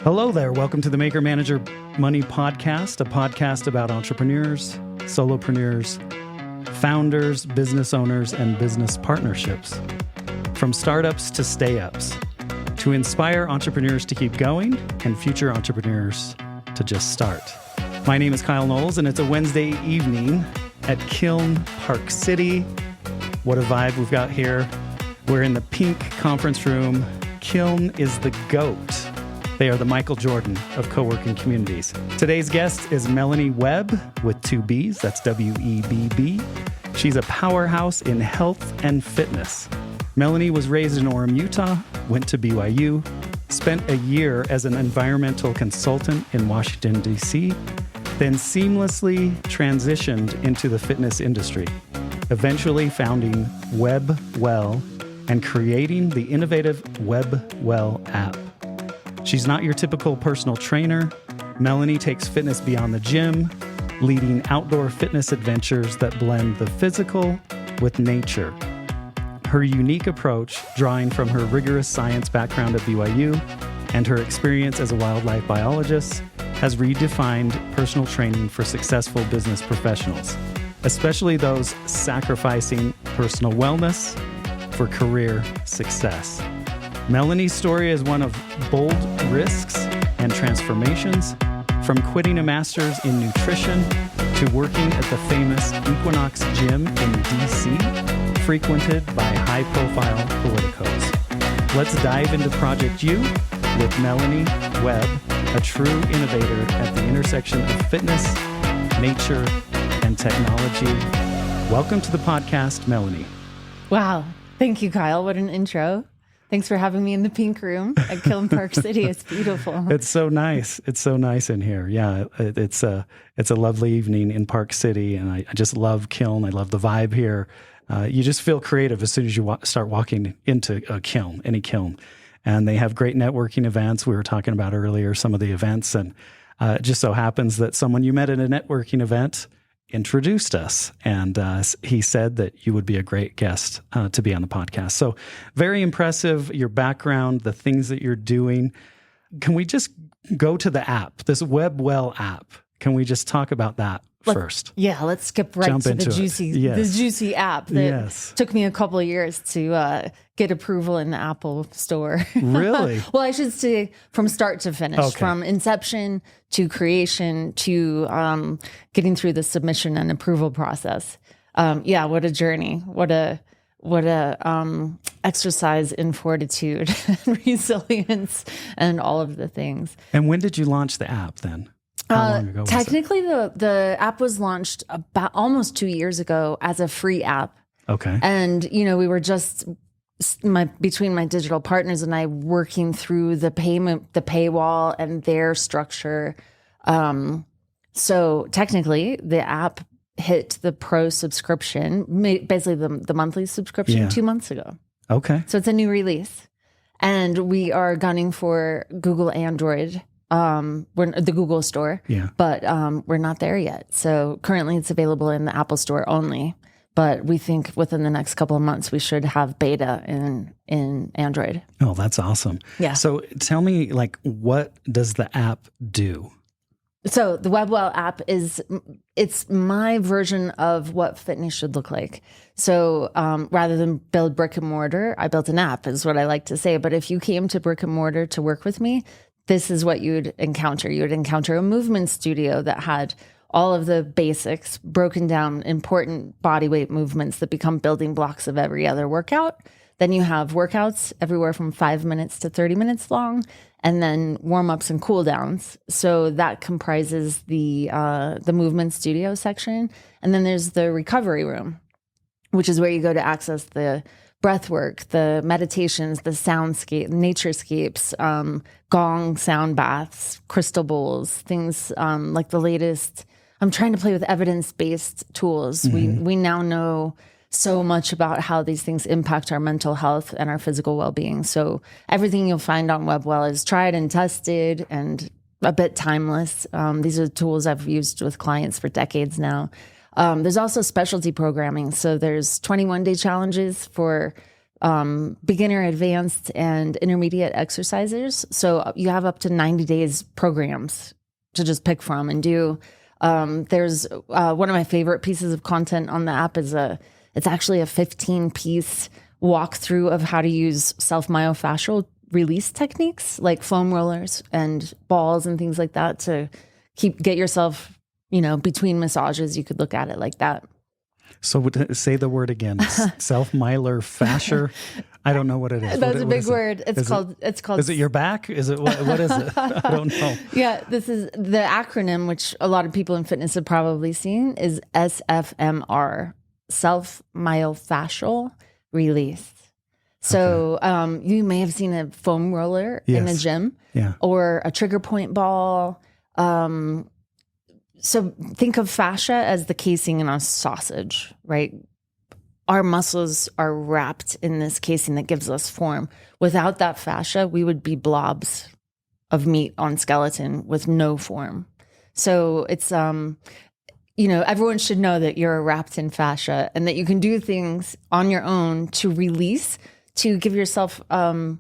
Hello there. Welcome to the Maker Manager Money Podcast, a podcast about entrepreneurs, solopreneurs, founders, business owners, and business partnerships. From startups to stay-ups, to inspire entrepreneurs to keep going and future entrepreneurs to just start. My name is Kyle Knowles, and it's a Wednesday evening at Kiln Park City. What a vibe we've got here. We're in the pink conference room. Kiln is the GOAT. They are the Michael Jordan of co-working communities. Today's guest is Melanie Webb with two B's. That's W-E-B-B. She's a powerhouse in health and fitness. Melanie was raised in Orem, Utah, went to BYU, spent a year as an environmental consultant in Washington, D.C., then seamlessly transitioned into the fitness industry, eventually founding WebbWell and creating the innovative WebbWell App. She's not your typical personal trainer. Melanie takes fitness beyond the gym, leading outdoor fitness adventures that blend the physical with nature. Her unique approach, drawing from her rigorous science background at BYU and her experience as a wildlife biologist, has redefined personal training for successful business professionals, especially those sacrificing personal wellness for career success. Melanie's story is one of bold risks and transformations, from quitting a master's in nutrition to working at the famous Equinox gym in DC, frequented by high-profile politicos. Let's dive into Project U with Melanie Webb, a true innovator at the intersection of fitness, nature, and technology. Welcome to the podcast, Melanie. Wow. Thank you, Kyle. What an intro. Thanks for having me in the pink room at Kiln Park City. It's beautiful. It's so nice. It's so nice in here. Yeah, it's a lovely evening in Park City, and I just love Kiln. I love the vibe here. You just feel creative as soon as you start walking into a kiln, any kiln. And they have great networking events. We were talking about earlier some of the events, and it just so happens that someone you met at a networking event introduced us, and he said that you would be a great guest to be on the podcast. So very impressive, your background, the things that you're doing. Can we just go to the app, this WebbWell app? Can we just talk about that first? Yeah, let's skip right to the juicy app that took me a couple of years to get approval in the Apple Store. Really? Well, I should say from start to finish, from inception to creation to getting through the submission and approval process. What a journey! What a exercise in fortitude and resilience and all of the things. And when did you launch the app then? How long ago was technically, the app was launched about almost 2 years ago as a free app. Okay. And, we were just between my digital partners and I working through the paywall and their structure. So technically, the app hit the pro subscription, basically the monthly subscription 2 months ago. Okay. So it's a new release. And we are gunning for Google Android. We're the Google Store, but we're not there yet. So currently it's available in the Apple Store only, but we think within the next couple of months we should have beta in Android. Oh, that's awesome. Yeah. So tell me, what does the app do? So the WebbWell app it's my version of what fitness should look like. So rather than build brick and mortar, I built an app is what I like to say. But if you came to brick and mortar to work with me, this is what you'd encounter. You would encounter a movement studio that had all of the basics broken down, important body weight movements that become building blocks of every other workout. Then you have workouts everywhere from 5 minutes to 30 minutes long, and then warm-ups and cool-downs. So that comprises the movement studio section. And then there's the recovery room, which is where you go to access the breath work, the meditations, the soundscape, naturescapes, gong sound baths, crystal bowls, things like the latest. I'm trying to play with evidence-based tools. Mm-hmm. We now know so much about how these things impact our mental health and our physical well-being. So everything you'll find on WebbWell is tried and tested and a bit timeless. These are tools I've used with clients for decades now. There's also specialty programming. So there's 21-day challenges for beginner, advanced, and intermediate exercisers. So you have up to 90 days programs to just pick from and do. There's one of my favorite pieces of content on the app is it's actually a 15-piece walkthrough of how to use self-myofascial release techniques like foam rollers and balls and things like that to get yourself, between massages. You could look at it like that. So say the word again. Self-mylar fascia. I don't know what it is. That's a big word. It's called. Is it your back? Is it what is it? I don't know. Yeah, this is the acronym, which a lot of people in fitness have probably seen, is SFMR, self-myofascial release. So you may have seen a foam roller in a gym, or a trigger point ball. So think of fascia as the casing in a sausage, right? Our muscles are wrapped in this casing that gives us form. Without that fascia, we would be blobs of meat on skeleton with no form. So it's, everyone should know that you're wrapped in fascia and that you can do things on your own to release, to give yourself, more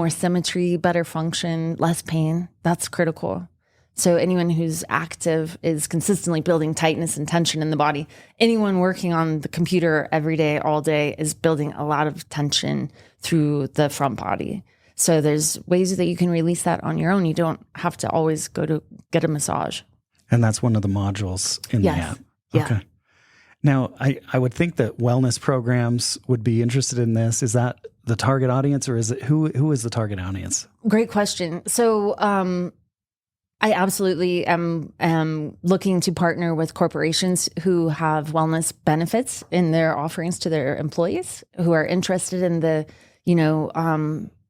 symmetry, better function, less pain. That's critical. So anyone who's active is consistently building tightness and tension in the body. Anyone working on the computer every day, all day, is building a lot of tension through the front body. So there's ways that you can release that on your own. You don't have to always go to get a massage. And that's one of the modules in the app. Yeah. Okay. Now, I would think that wellness programs would be interested in this. Is that the target audience, or is it who is the target audience? Great question. So I absolutely am looking to partner with corporations who have wellness benefits in their offerings to their employees, who are interested in the,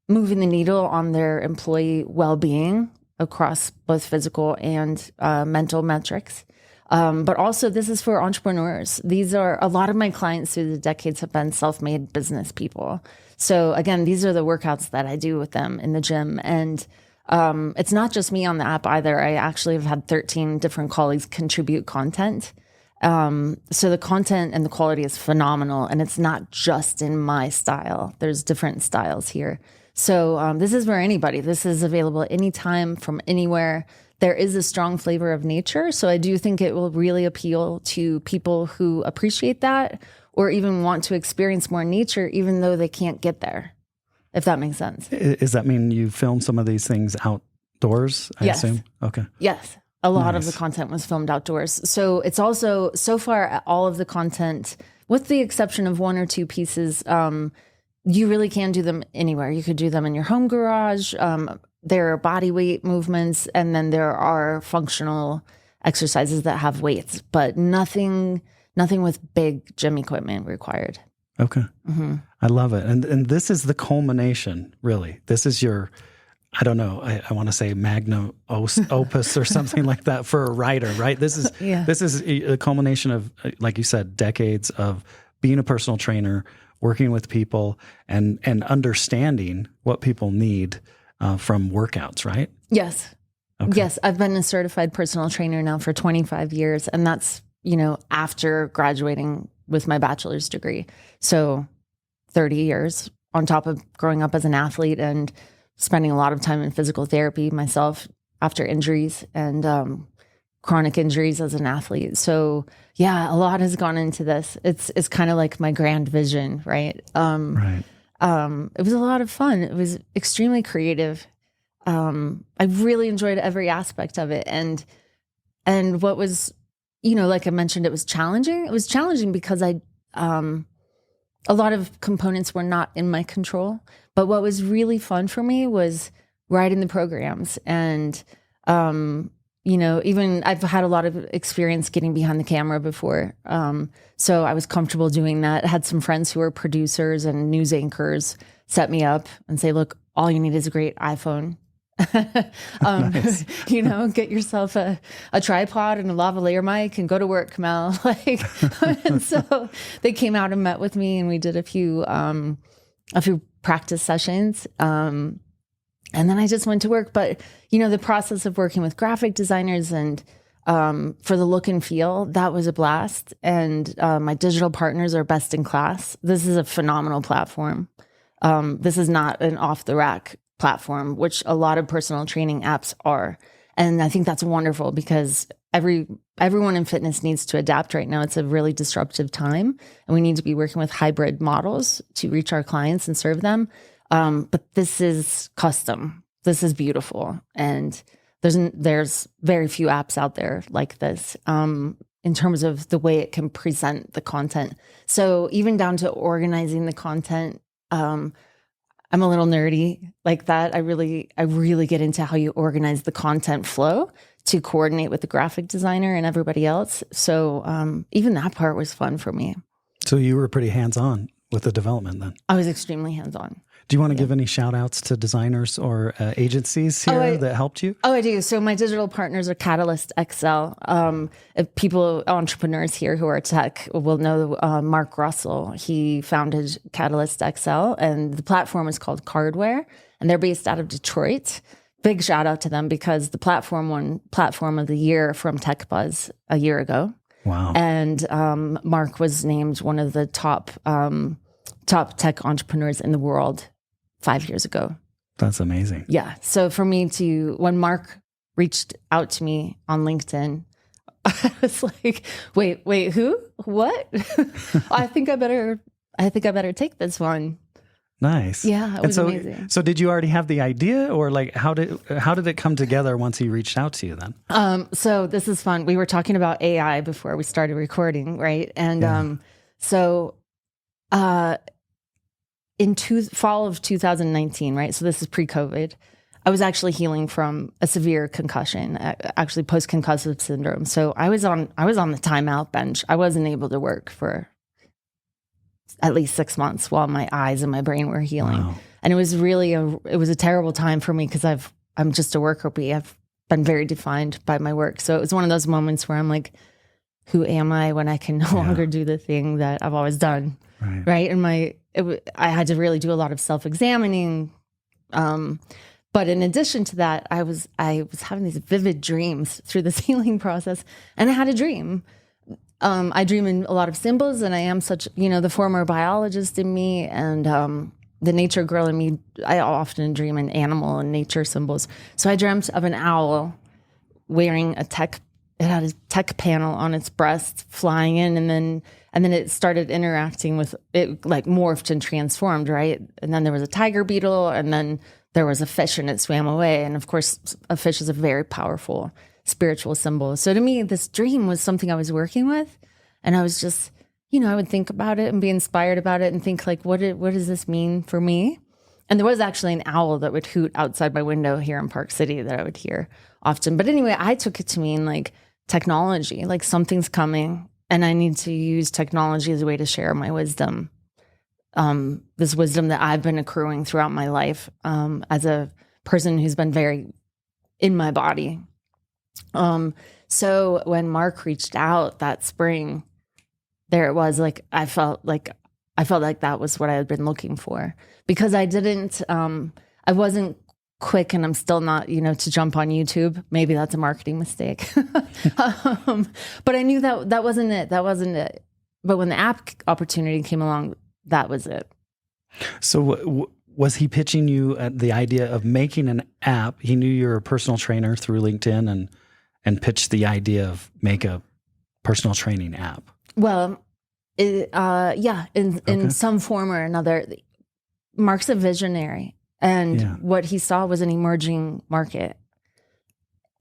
moving the needle on their employee well-being across both physical and mental metrics. But also this is for entrepreneurs. These are a lot of my clients through the decades have been self-made business people. So again, these are the workouts that I do with them in the gym. And it's not just me on the app either. I actually have had 13 different colleagues contribute content. So the content and the quality is phenomenal, and it's not just in my style. There's different styles here. So this is for anybody. This is available anytime from anywhere. There is a strong flavor of nature. So I do think it will really appeal to people who appreciate that or even want to experience more nature, even though they can't get there. If that makes sense. Does that mean you film some of these things outdoors, I assume? Okay. Yes. A lot of the content was filmed outdoors. So it's also, so far, all of the content, with the exception of one or two pieces, you really can do them anywhere. You could do them in your home garage. There are body weight movements, and then there are functional exercises that have weights, but nothing with big gym equipment required. Okay. Mm-hmm. I love it. And this is the culmination, really. This is your, I don't know, I want to say magnum opus or something like that for a writer, right? This is a culmination of, like you said, decades of being a personal trainer, working with people, and understanding what people need from workouts, right? Yes. Okay. Yes. I've been a certified personal trainer now for 25 years. And that's, after graduating with my bachelor's degree. So 30 years on top of growing up as an athlete and spending a lot of time in physical therapy myself after injuries and chronic injuries as an athlete. So yeah, a lot has gone into this. It's kind of like my grand vision, right? Right. It was a lot of fun. It was extremely creative. I really enjoyed every aspect of it. And what was, like I mentioned, it was challenging. It was challenging because a lot of components were not in my control. But what was really fun for me was writing the programs. And, even I've had a lot of experience getting behind the camera before. So I was comfortable doing that. I had some friends who were producers and news anchors set me up and say, look, all you need is a great iPhone. Nice. Get yourself a tripod and a lavalier mic and go to work, Mel. And so they came out and met with me, and we did a few practice sessions. And then I just went to work. But, the process of working with graphic designers and For the look and feel, that was a blast. And my digital partners are best in class. This is a phenomenal platform. This is not an off the rack platform, which a lot of personal training apps are. And I think that's wonderful because everyone in fitness needs to adapt right now. It's a really disruptive time, and we need to be working with hybrid models to reach our clients and serve them. But this is custom. This is beautiful. And there's very few apps out there like this in terms of the way it can present the content. So even down to organizing the content, I'm a little nerdy like that. I really get into how you organize the content flow to coordinate with the graphic designer and everybody else. So even that part was fun for me. So you were pretty hands-on with the development then? I was extremely hands-on. Do you want to give any shout outs to designers or agencies here that helped you? Oh, I do. So my digital partners are Catalyst XL. Entrepreneurs here who are tech will know Mark Russell. He founded Catalyst XL, and the platform is called Cardware, and they're based out of Detroit. Big shout out to them because the platform won Platform of the Year from TechBuzz a year ago. Wow. And Mark was named one of the top tech entrepreneurs in the world 5 years ago. That's amazing. Yeah. So for me when Mark reached out to me on LinkedIn, I was like, wait, who? What? I think I better take this one. Nice. Yeah, it was amazing. So did you already have the idea, or like how did it come together once he reached out to you then? So this is fun. We were talking about AI before we started recording, right? And in fall of 2019, right? So this is pre-COVID. I was actually healing from a severe concussion, actually post-concussive syndrome. So I was on the timeout bench. I wasn't able to work for at least 6 months while my eyes and my brain were healing. Wow. And it was really a terrible time for me because I'm just a worker bee. I've been very defined by my work. So it was one of those moments where I'm like, who am I when I can no longer do the thing that I've always done? Right. And I had to really do a lot of self-examining. But in addition to that, I was having these vivid dreams through this healing process, and I had a dream. I dream in a lot of symbols, and I am such, the former biologist in me and the nature girl in me. I often dream in animal and nature symbols. So I dreamt of an owl wearing it had a tech panel on its breast flying in, and then it started interacting with it, like morphed and transformed, right? And then there was a tiger beetle, and then there was a fish, and it swam away. And of course, a fish is a very powerful spiritual symbol. So to me, this dream was something I was working with, and I was just, I would think about it and be inspired about it and think like, what does this mean for me? And there was actually an owl that would hoot outside my window here in Park City that I would hear often. But anyway, I took it to mean like technology, like something's coming and I need to use technology as a way to share my wisdom. This wisdom that I've been accruing throughout my life as a person who's been very in my body. So when Mark reached out that spring, there it was, like I felt like that was what I had been looking for, because I wasn't quick, and I'm still not, to jump on YouTube. Maybe that's a marketing mistake. But I knew that wasn't it. That wasn't it. But when the app opportunity came along, that was it. So was he pitching you the idea of making an app? He knew you're a personal trainer through LinkedIn and pitched the idea of make a personal training app. Well, in some form or another. Mark's a visionary, and what he saw was an emerging market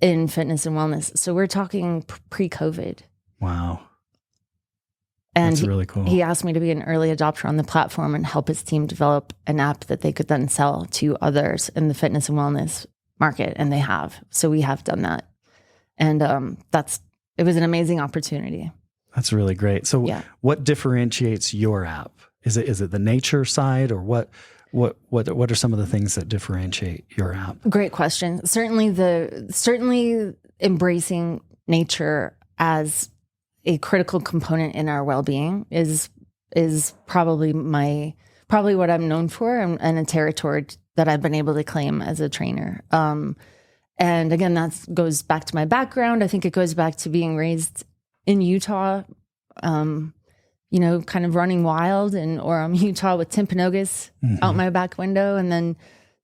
in fitness and wellness. So we're talking pre-COVID. Wow. And that's really cool. He asked me to be an early adopter on the platform and help his team develop an app that they could then sell to others in the fitness and wellness market. And they have. So we have done that. And it was an amazing opportunity. That's really great. So what differentiates your app? Is it the nature side, or what are some of the things that differentiate your app? Great question. Certainly embracing nature as a critical component in our well-being is probably what I'm known for, and a territory that I've been able to claim as a trainer. And again, that goes back to my background. I think it goes back to being raised in Utah, kind of running wild in Orem, Utah with Timpanogos out my back window, and then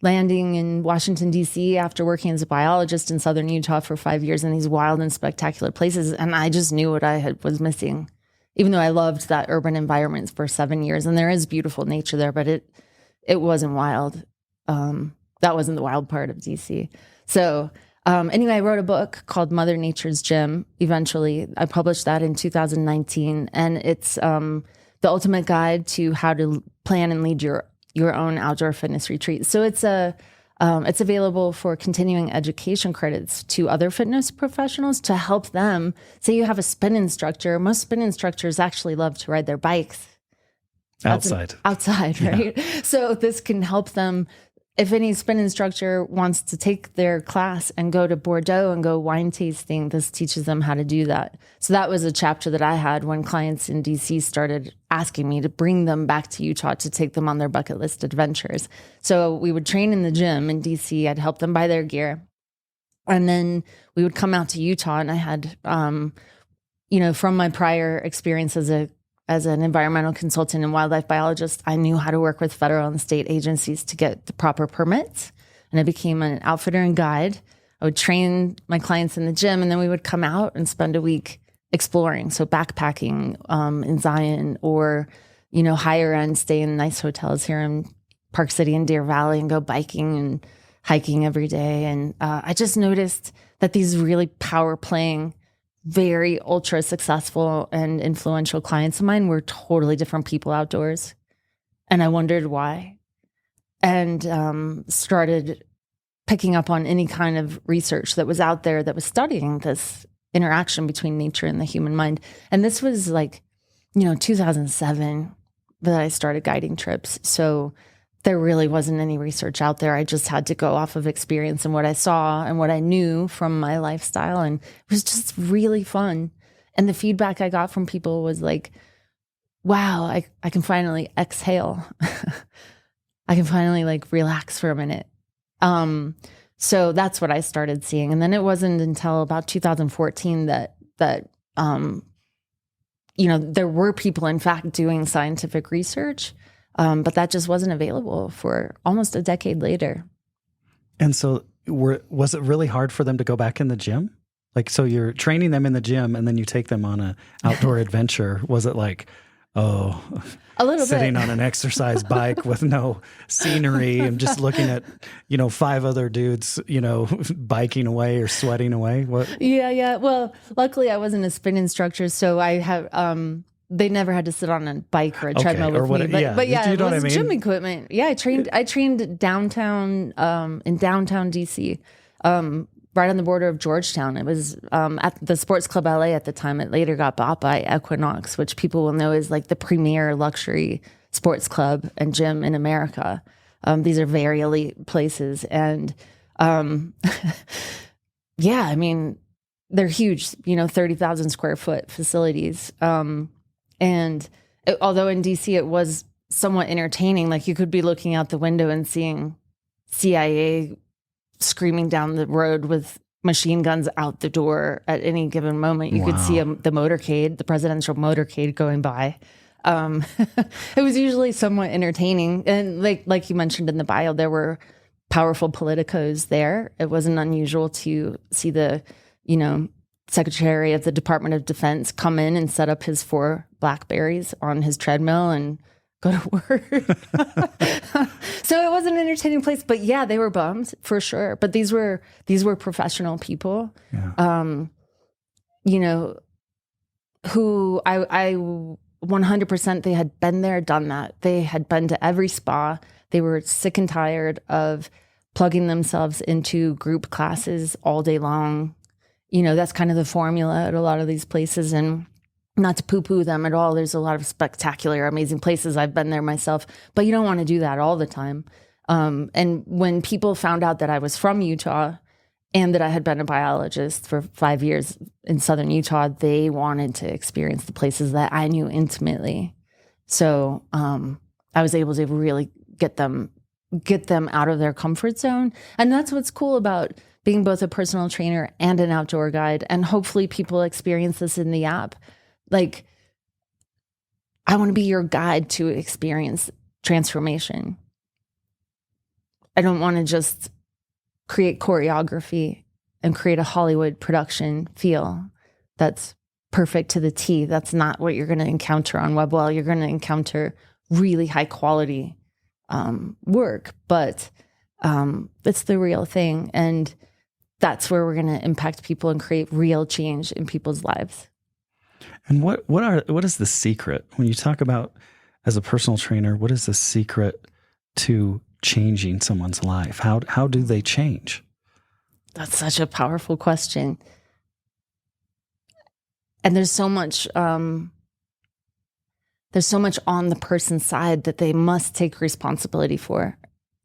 landing in Washington, D.C. after working as a biologist in southern Utah for 5 years in these wild and spectacular places. And I just knew what was missing, even though I loved that urban environment for 7 years. And there is beautiful nature there, but it wasn't wild. That wasn't the wild part of D.C. So anyway, I wrote a book called Mother Nature's Gym. Eventually, I published that in 2019, and it's the ultimate guide to how to plan and lead your own outdoor fitness retreat. So it's available for continuing education credits to other fitness professionals to help them. Say you have a spin instructor. Most spin instructors actually love to ride their bikes outside, right? Yeah. So this can help them. If any spin instructor wants to take their class and go to Bordeaux and go wine tasting, this teaches them how to do that. So that was a chapter that I had when clients in DC started asking me to bring them back to Utah to take them on their bucket list adventures. So we would train in the gym in DC. I'd help them buy their gear. And then we would come out to Utah, and I had, from my prior experience as an environmental consultant and wildlife biologist, I knew how to work with federal and state agencies to get the proper permits. And I became an outfitter and guide. I would train my clients in the gym, and then we would come out and spend a week exploring. So backpacking in Zion, or, higher end, stay in nice hotels here in Park City and Deer Valley, and go biking and hiking every day. And I just noticed that these really power playing, very ultra successful and influential clients of mine were totally different people outdoors. And I wondered why, and started picking up on any kind of research that was out there that was studying this interaction between nature and the human mind. And this was 2007 that I started guiding trips. So there really wasn't any research out there. I just had to go off of experience and what I saw and what I knew from my lifestyle. And it was just really fun. And the feedback I got from people was like, wow, I can finally exhale. I can finally relax for a minute. So that's what I started seeing. And then it wasn't until about 2014 that there were people, in fact, doing scientific research. But that just wasn't available for almost a decade later. And so was it really hard for them to go back in the gym? So you're training them in the gym, and then you take them on an outdoor adventure. Was it a little sitting on an exercise bike with no scenery and just looking at, 5 other dudes, biking away or sweating away? What? Yeah. Well, luckily I wasn't a spin instructor, so I have, they never had to sit on a bike or a treadmill with me. But yeah, it was gym equipment. Yeah, I trained downtown, in downtown DC, right on the border of Georgetown. It was at the Sports Club LA at the time. It later got bought by Equinox, which people will know is the premier luxury sports club and gym in America. These are very elite places. And they're huge, 30,000 square foot facilities. Although in DC it was somewhat entertaining, you could be looking out the window and seeing CIA screaming down the road with machine guns out the door at any given moment. You could see the motorcade, the presidential motorcade going by. It was usually somewhat entertaining. And like you mentioned in the bio, there were powerful politicos there. It wasn't unusual to see the, Secretary of the Department of Defense come in and set up his 4 Blackberries on his treadmill and go to work. So it was an entertaining place, but yeah, they were bummed for sure. But these were professional people, who I 100%, they had been there, done that. They had been to every spa. They were sick and tired of plugging themselves into group classes all day long. That's kind of the formula at a lot of these places, and not to poo-poo them at all. There's a lot of spectacular, amazing places. I've been there myself, but you don't want to do that all the time. And when people found out that I was from Utah and that I had been a biologist for 5 years in southern Utah, they wanted to experience the places that I knew intimately. So I was able to really get them get them out of their comfort zone. And that's what's cool about being both a personal trainer and an outdoor guide. And hopefully people experience this in the app. Like, I want to be your guide to experience transformation. I don't want to just create choreography and create a Hollywood production feel that's perfect to the T. That's not what you're going to encounter on WebbWell. You're going to encounter really high quality work, but it's the real thing. And that's where we're going to impact people and create real change in people's lives. And what is the secret when you talk about, as a personal trainer, what is the secret to changing someone's life? How do they change? That's such a powerful question. And there's so much on the person's side that they must take responsibility for.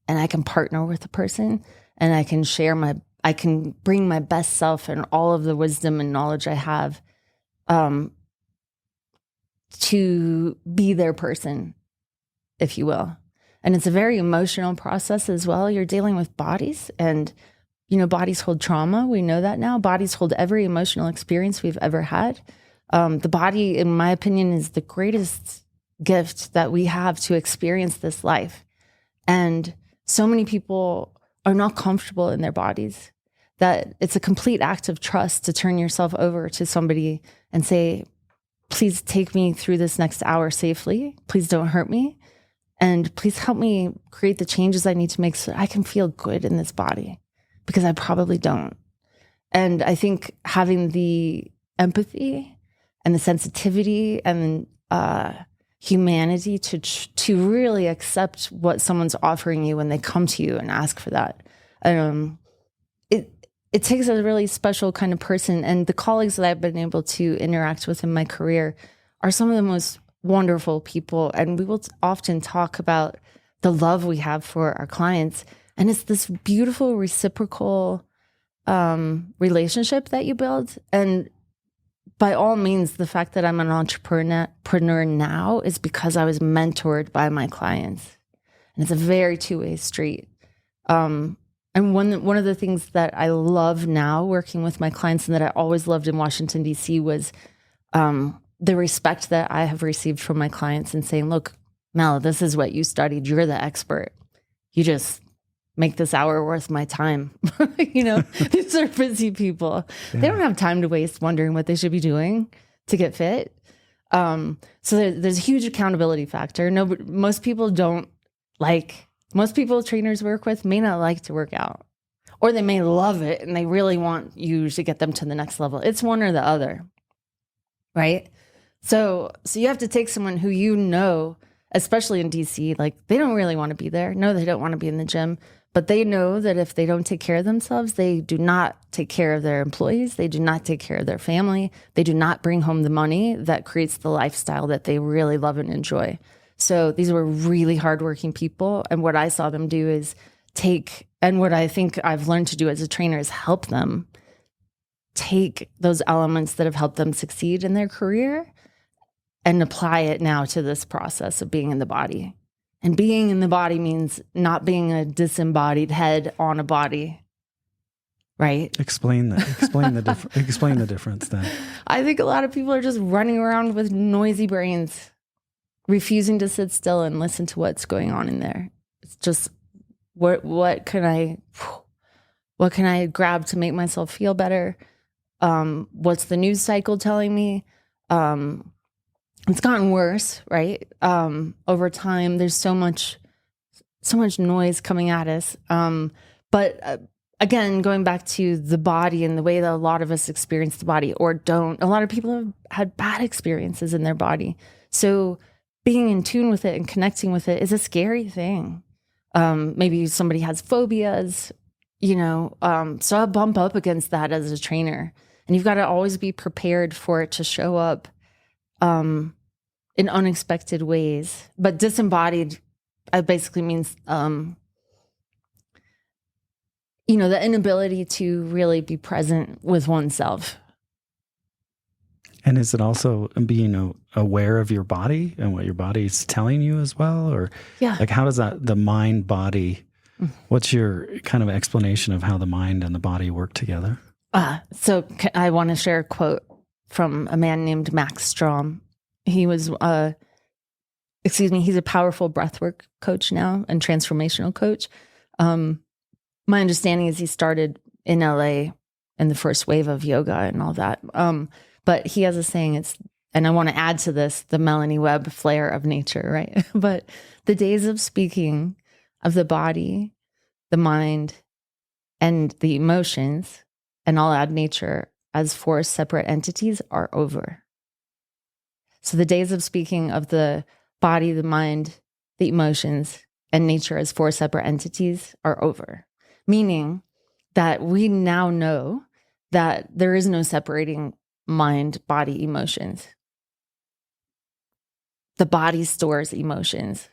And I can partner with the person, and I can bring my best self and all of the wisdom and knowledge I have to be their person, if you will. And it's a very emotional process as well. You're dealing with bodies, and bodies hold trauma. We know that now. Bodies hold every emotional experience we've ever had. The body, in my opinion, is the greatest gift that we have to experience this life. And so many people are not comfortable in their bodies, that it's a complete act of trust to turn yourself over to somebody and say, please take me through this next hour safely. Please don't hurt me. And please help me create the changes I need to make so that I can feel good in this body, because I probably don't. And I think having the empathy and the sensitivity and humanity to really accept what someone's offering you when they come to you and ask for that. It takes a really special kind of person. And the colleagues that I've been able to interact with in my career are some of the most wonderful people. And we will often talk about the love we have for our clients. And it's this beautiful reciprocal relationship that you build. And by all means, the fact that I'm an entrepreneur now is because I was mentored by my clients. And it's a very two-way street. And one of the things that I love now working with my clients, and that I always loved in Washington, D.C., was the respect that I have received from my clients and saying, look, Mel, this is what you studied. You're the expert. You just make this hour worth my time. These are busy people. Yeah. They don't have time to waste wondering what they should be doing to get fit. So there's a huge accountability factor. Most people trainers work with may not like to work out, or they may love it and they really want you to get them to the next level. It's one or the other, right? So you have to take someone who especially in DC, like they don't really want to be there. No, they don't want to be in the gym, but they know that if they don't take care of themselves, they do not take care of their employees. They do not take care of their family. They do not bring home the money that creates the lifestyle that they really love and enjoy. So these were really hardworking people. And what I saw them do is and what I think I've learned to do as a trainer is help them take those elements that have helped them succeed in their career and apply it now to this process of being in the body. And being in the body means not being a disembodied head on a body, right? Explain that. Explain the difference then. I think a lot of people are just running around with noisy brains, refusing to sit still and listen to what's going on in there. It's just, what can I grab to make myself feel better? What's the news cycle telling me? It's gotten worse, right? Over time, there's so much noise coming at us. But again, going back to the body and the way that a lot of us experience the body or don't, a lot of people have had bad experiences in their body. So being in tune with it and connecting with it is a scary thing. Maybe somebody has phobias, so I bump up against that as a trainer. And you've got to always be prepared for it to show up in unexpected ways. But disembodied basically means, the inability to really be present with oneself. And is it also being aware of your body and what your body's telling you as well? Or like, how does the mind body, what's your kind of explanation of how the mind and the body work together? So I want to share a quote from a man named Max Strom. He was, he's a powerful breathwork coach now and transformational coach. My understanding is he started in LA in the first wave of yoga and all that. But he has a saying, and I want to add to this, the Melanie Webb flair of nature, right? But the days of speaking of the body, the mind, and the emotions, and I'll add nature as 4 separate entities, are over. So the days of speaking of the body, the mind, the emotions, and nature as 4 separate entities are over. Meaning that we now know that there is no separating mind, body, emotions. The body stores emotions.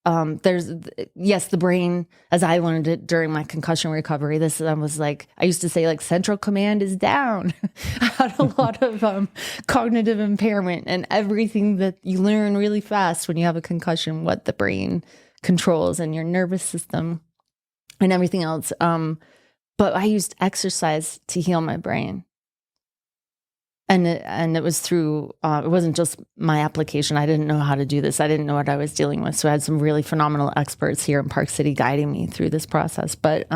The brain, as I learned it during my concussion recovery, I was like, I used to say like central command is down. I had a lot of cognitive impairment, and everything that you learn really fast when you have a concussion, what the brain controls and your nervous system and everything else. But I used exercise to heal my brain. And it was through, it wasn't just my application. I didn't know how to do this. I didn't know what I was dealing with. So I had some really phenomenal experts here in Park City guiding me through this process. But,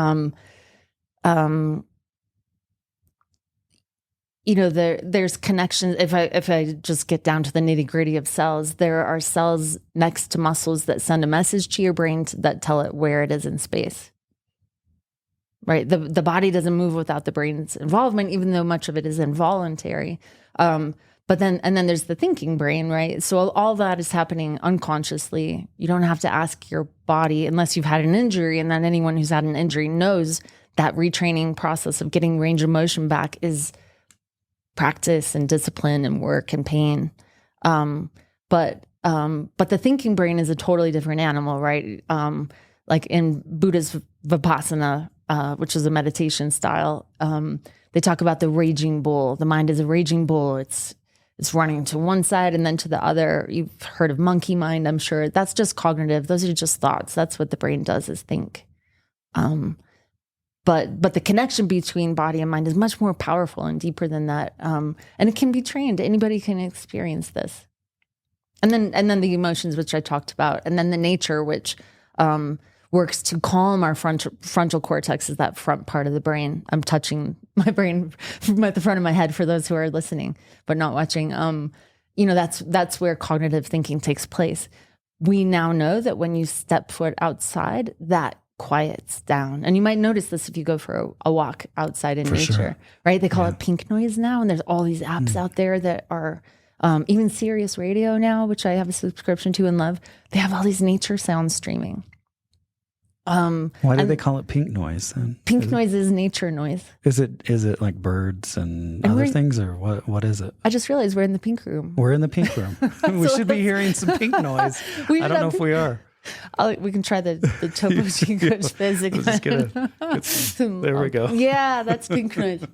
there's connections. If I just get down to the nitty gritty of cells, there are cells next to muscles that send a message to your brain that tell it where it is in space. Right. The body doesn't move without the brain's involvement, even though much of it is involuntary. But then there's the thinking brain, right? So all that is happening unconsciously. You don't have to ask your body unless you've had an injury. And then anyone who's had an injury knows that retraining process of getting range of motion back is practice and discipline and work and pain. But the thinking brain is a totally different animal, right? Like in Buddha's Vipassana, which is a meditation style, they talk about the raging bull. The mind is a raging bull. It's running to one side and then to the other. You've heard of monkey mind, I'm sure. That's just cognitive. Those are just thoughts. That's what the brain does, is think. But the connection between body and mind is much more powerful and deeper than that. And it can be trained. Anybody can experience this. And then the emotions, which I talked about, and then the nature, which works to calm our frontal cortex, is that front part of the brain. I'm touching my brain at the front of my head for those who are listening but not watching. That's where cognitive thinking takes place. We now know that when you step foot outside, that quiets down. And you might notice this if you go for a walk outside in nature, sure. Right? They call it pink noise now. And there's all these apps out there that are, even Sirius Radio now, which I have a subscription to and love. They have all these nature sounds streaming. Why do they call it pink noise then? Pink noise is nature noise. Is it like birds and other things, or what is it? I just realized we're in the pink room. We're in the pink room. We should be hearing some pink noise. I don't know if we are. We can try the Topo Chico physics. There we go. Yeah, that's pink noise.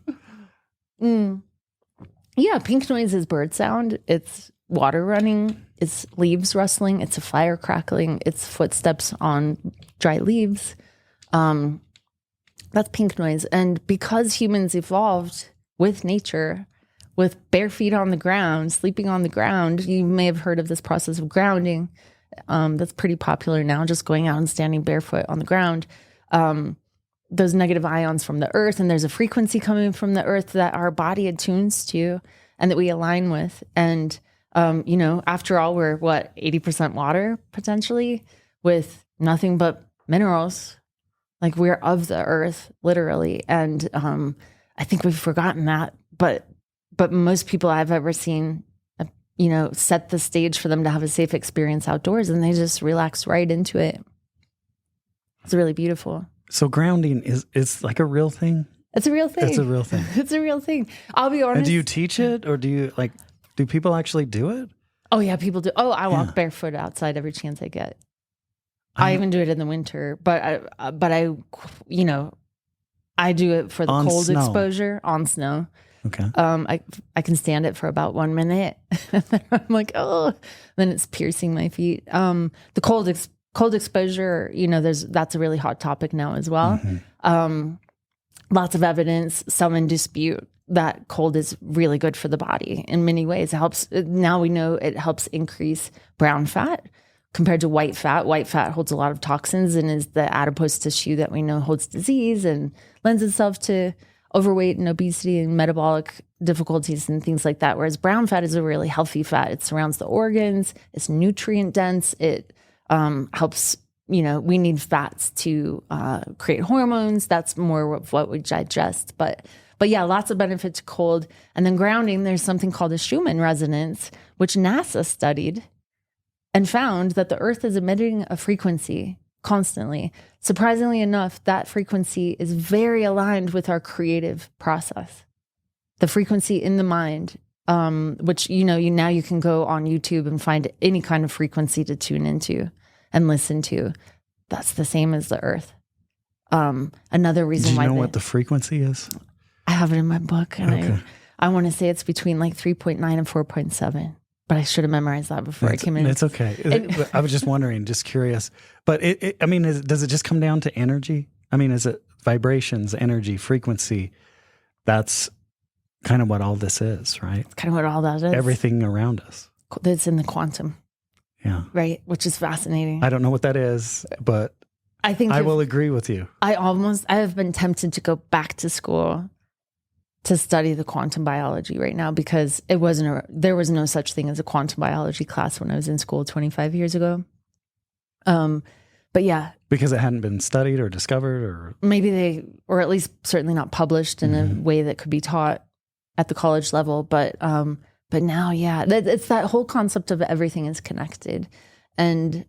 Yeah, pink noise is bird sound. It's water running. It's leaves rustling. It's a fire crackling. It's footsteps on dry leaves. That's pink noise. And because humans evolved with nature, with bare feet on the ground, sleeping on the ground, you may have heard of this process of grounding. That's pretty popular now, just going out and standing barefoot on the ground. Those negative ions from the earth, and there's a frequency coming from the earth that our body attunes to and that we align with. And, after all, we're 80% water potentially, with nothing but minerals. Like, we're of the earth, literally. And I think we've forgotten that. But most people I've ever seen, set the stage for them to have a safe experience outdoors, and they just relax right into it. It's really beautiful. So grounding is like a real thing? It's a real thing. It's a real thing. It's a real thing. I'll be honest. And do you teach it, or do people actually do it? Oh yeah, people do. Oh, I walk barefoot outside every chance I get. I even do it in the winter, but I do it for the cold exposure on snow. Okay. I can stand it for about 1 minute. And then I'm like, oh, then it's piercing my feet. The cold exposure, that's a really hot topic now as well. Lots of evidence, some in dispute that cold is really good for the body in many ways. It helps. Now we know it helps increase brown fat compared to white fat. White fat holds a lot of toxins and is the adipose tissue that we know holds disease and lends itself to overweight and obesity and metabolic difficulties and things like that. Whereas brown fat is a really healthy fat. It surrounds the organs. It's nutrient dense. It helps. We need fats to create hormones. That's more of what we digest. But yeah, lots of benefit to cold. And then grounding, there's something called a Schumann resonance, which NASA studied and found that the Earth is emitting a frequency constantly. Surprisingly enough, that frequency is very aligned with our creative process. The frequency in the mind, which, now you can go on YouTube and find any kind of frequency to tune into and listen to. That's the same as the Earth. Another reason why. Do you know what the frequency is? I have it in my book, and Okay. I want to say it's between like 3.9 and 4.7. But I should have memorized that before I came in. It's okay. I was just wondering, just curious. But does it just come down to energy? Is it vibrations, energy, frequency? That's kind of what all this is, right? It's kind of what all that is. Everything around us. It's in the quantum. Yeah. Right. Which is fascinating. I don't know what that is, but I think I will agree with you. I have been tempted to go back to school to study the quantum biology right now because there was no such thing as a quantum biology class when I was in school 25 years ago. But yeah. Because it hadn't been studied or discovered or maybe or at least certainly not published in a way that could be taught at the college level. But now, yeah, it's that whole concept of everything is connected. And,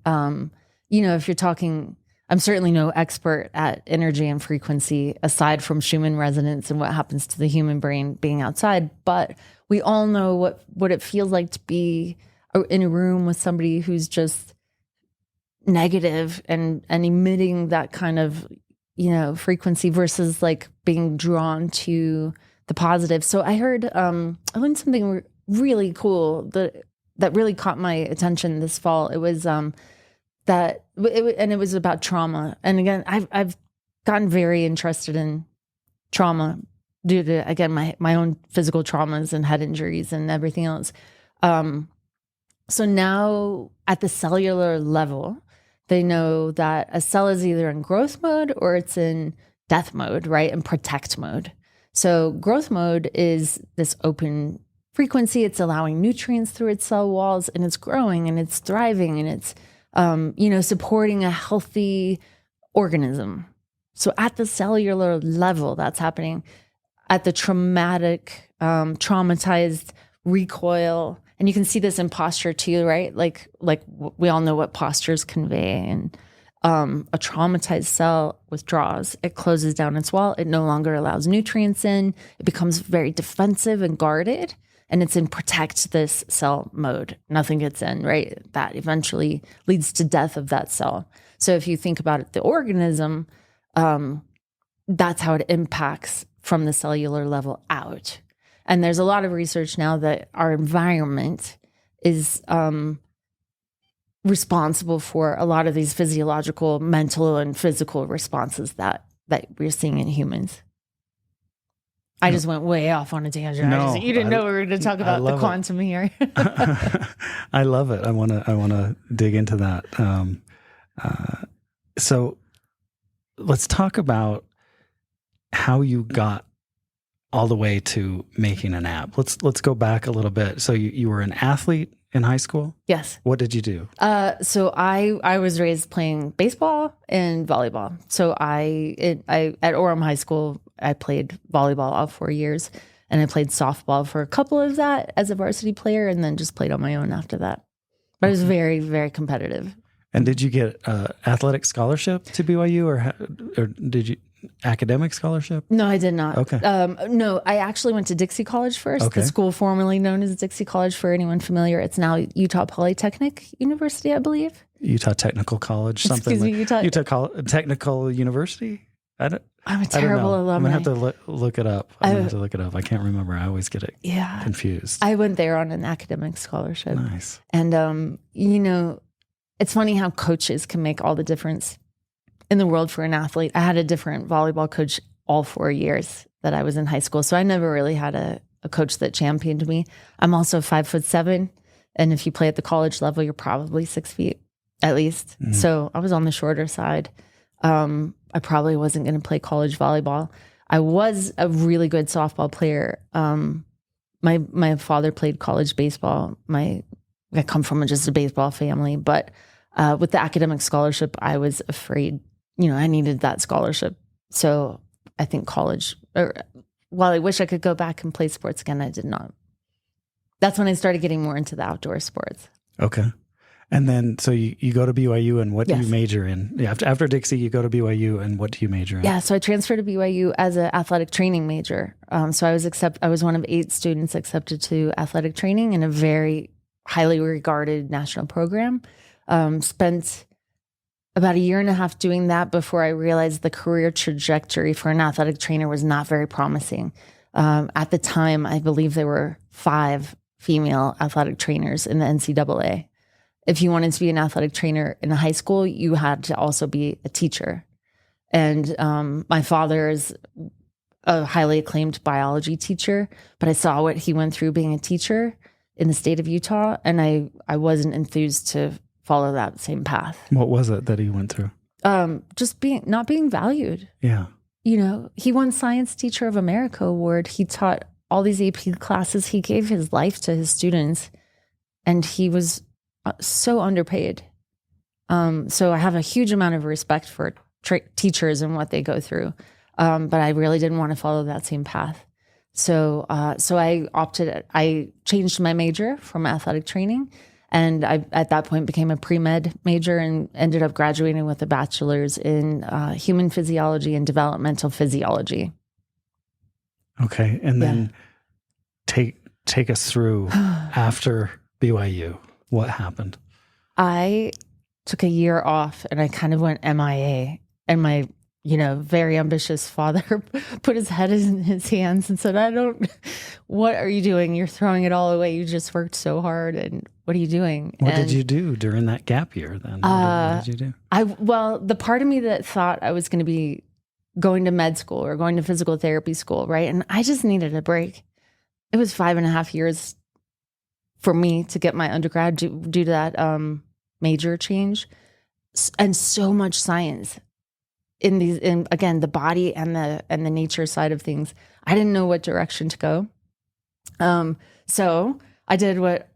if you're talking, I'm certainly no expert at energy and frequency aside from Schumann resonance and what happens to the human brain being outside. But we all know what it feels like to be in a room with somebody who's just negative and emitting that kind of, frequency versus like being drawn to the positive. So I heard, I learned something really cool that really caught my attention this fall. It was, it was about trauma. And again, I've gotten very interested in trauma due to, again, my own physical traumas and head injuries and everything else. So now at the cellular level, they know that a cell is either in growth mode or it's in death mode, right? And protect mode. So growth mode is this open frequency. It's allowing nutrients through its cell walls and it's growing and it's thriving and it's supporting a healthy organism. So at the cellular level, that's happening. At the traumatized recoil, and you can see this in posture too, right? Like we all know what postures convey. And a traumatized cell withdraws. It closes down its wall. It no longer allows nutrients in. It becomes very defensive and guarded. And it's in protect this cell mode. Nothing gets in, right? That eventually leads to death of that cell. So if you think about it, the organism, that's how it impacts from the cellular level out. And there's a lot of research now that our environment is responsible for a lot of these physiological, mental, and physical responses that we're seeing in humans. I just went way off on a tangent. No, You didn't know we were going to talk about the quantum here. I love it. I want to dig into that. So let's talk about how you got all the way to making an app. Let's go back a little bit. So you were an athlete in high school? Yes. What did you do? So I was raised playing baseball and volleyball. So I at Orem High School, I played volleyball all 4 years, and I played softball for a couple of that as a varsity player, and then just played on my own after that. But I was very, very competitive. And did you get athletic scholarship to BYU, or did you academic scholarship? No, I did not. Okay. No, I actually went to Dixie College first. Okay. The school formerly known as Dixie College, for anyone familiar. It's now Utah Polytechnic University, I believe. Utah Technical College, something. Excuse me, Utah Technical University. I'm a I don't terrible know. alumni. I'm going to have to look it up. I'm going to have to look it up. I can't remember. I always get it confused. I went there on an academic scholarship. Nice. And, it's funny how coaches can make all the difference in the world for an athlete. I had a different volleyball coach all 4 years that I was in high school. So I never really had a coach that championed me. I'm also 5'7". And if you play at the college level, you're probably 6 feet at least. Mm-hmm. So I was on the shorter side. I probably wasn't going to play college volleyball. I was a really good softball player. My father played college baseball. I come from just a baseball family, but with the academic scholarship, I was afraid, I needed that scholarship. So I think college, while I wish I could go back and play sports again, I did not. That's when I started getting more into the outdoor sports. Okay. And then, so you go to BYU, and what do you major in? After Dixie, you go to BYU, and what do you major in? Yeah, so I transferred to BYU as an athletic training major. So I was one of 8 students accepted to athletic training in a very highly regarded national program. Spent about a year and a half doing that before I realized the career trajectory for an athletic trainer was not very promising. At the time, I believe there were 5 female athletic trainers in the NCAA. If you wanted to be an athletic trainer in a high school, you had to also be a teacher. And my father is a highly acclaimed biology teacher, but I saw what he went through being a teacher in the state of Utah, and I wasn't enthused to follow that same path. What was it that he went through? Just not being valued. Yeah. He won Science Teacher of America award. He taught all these AP classes. He gave his life to his students, and he was so underpaid. So I have a huge amount of respect for teachers and what they go through. But I really didn't want to follow that same path. So I changed my major from athletic training, and I, at that point, became a pre-med major and ended up graduating with a bachelor's in human physiology and developmental physiology. Okay. And then take us through after BYU. What happened? I took a year off and I kind of went MIA, and my, very ambitious father put his head in his hands and said, what are you doing? You're throwing it all away. You just worked so hard. And what are you doing? What did you do during that gap year then? What did you do? Well, the part of me that thought I was going to be going to med school or going to physical therapy school, right? And I just needed a break. It was 5.5 years for me to get my undergrad due to that major change, and so much science in again, the body and the nature side of things. I didn't know what direction to go. So I did what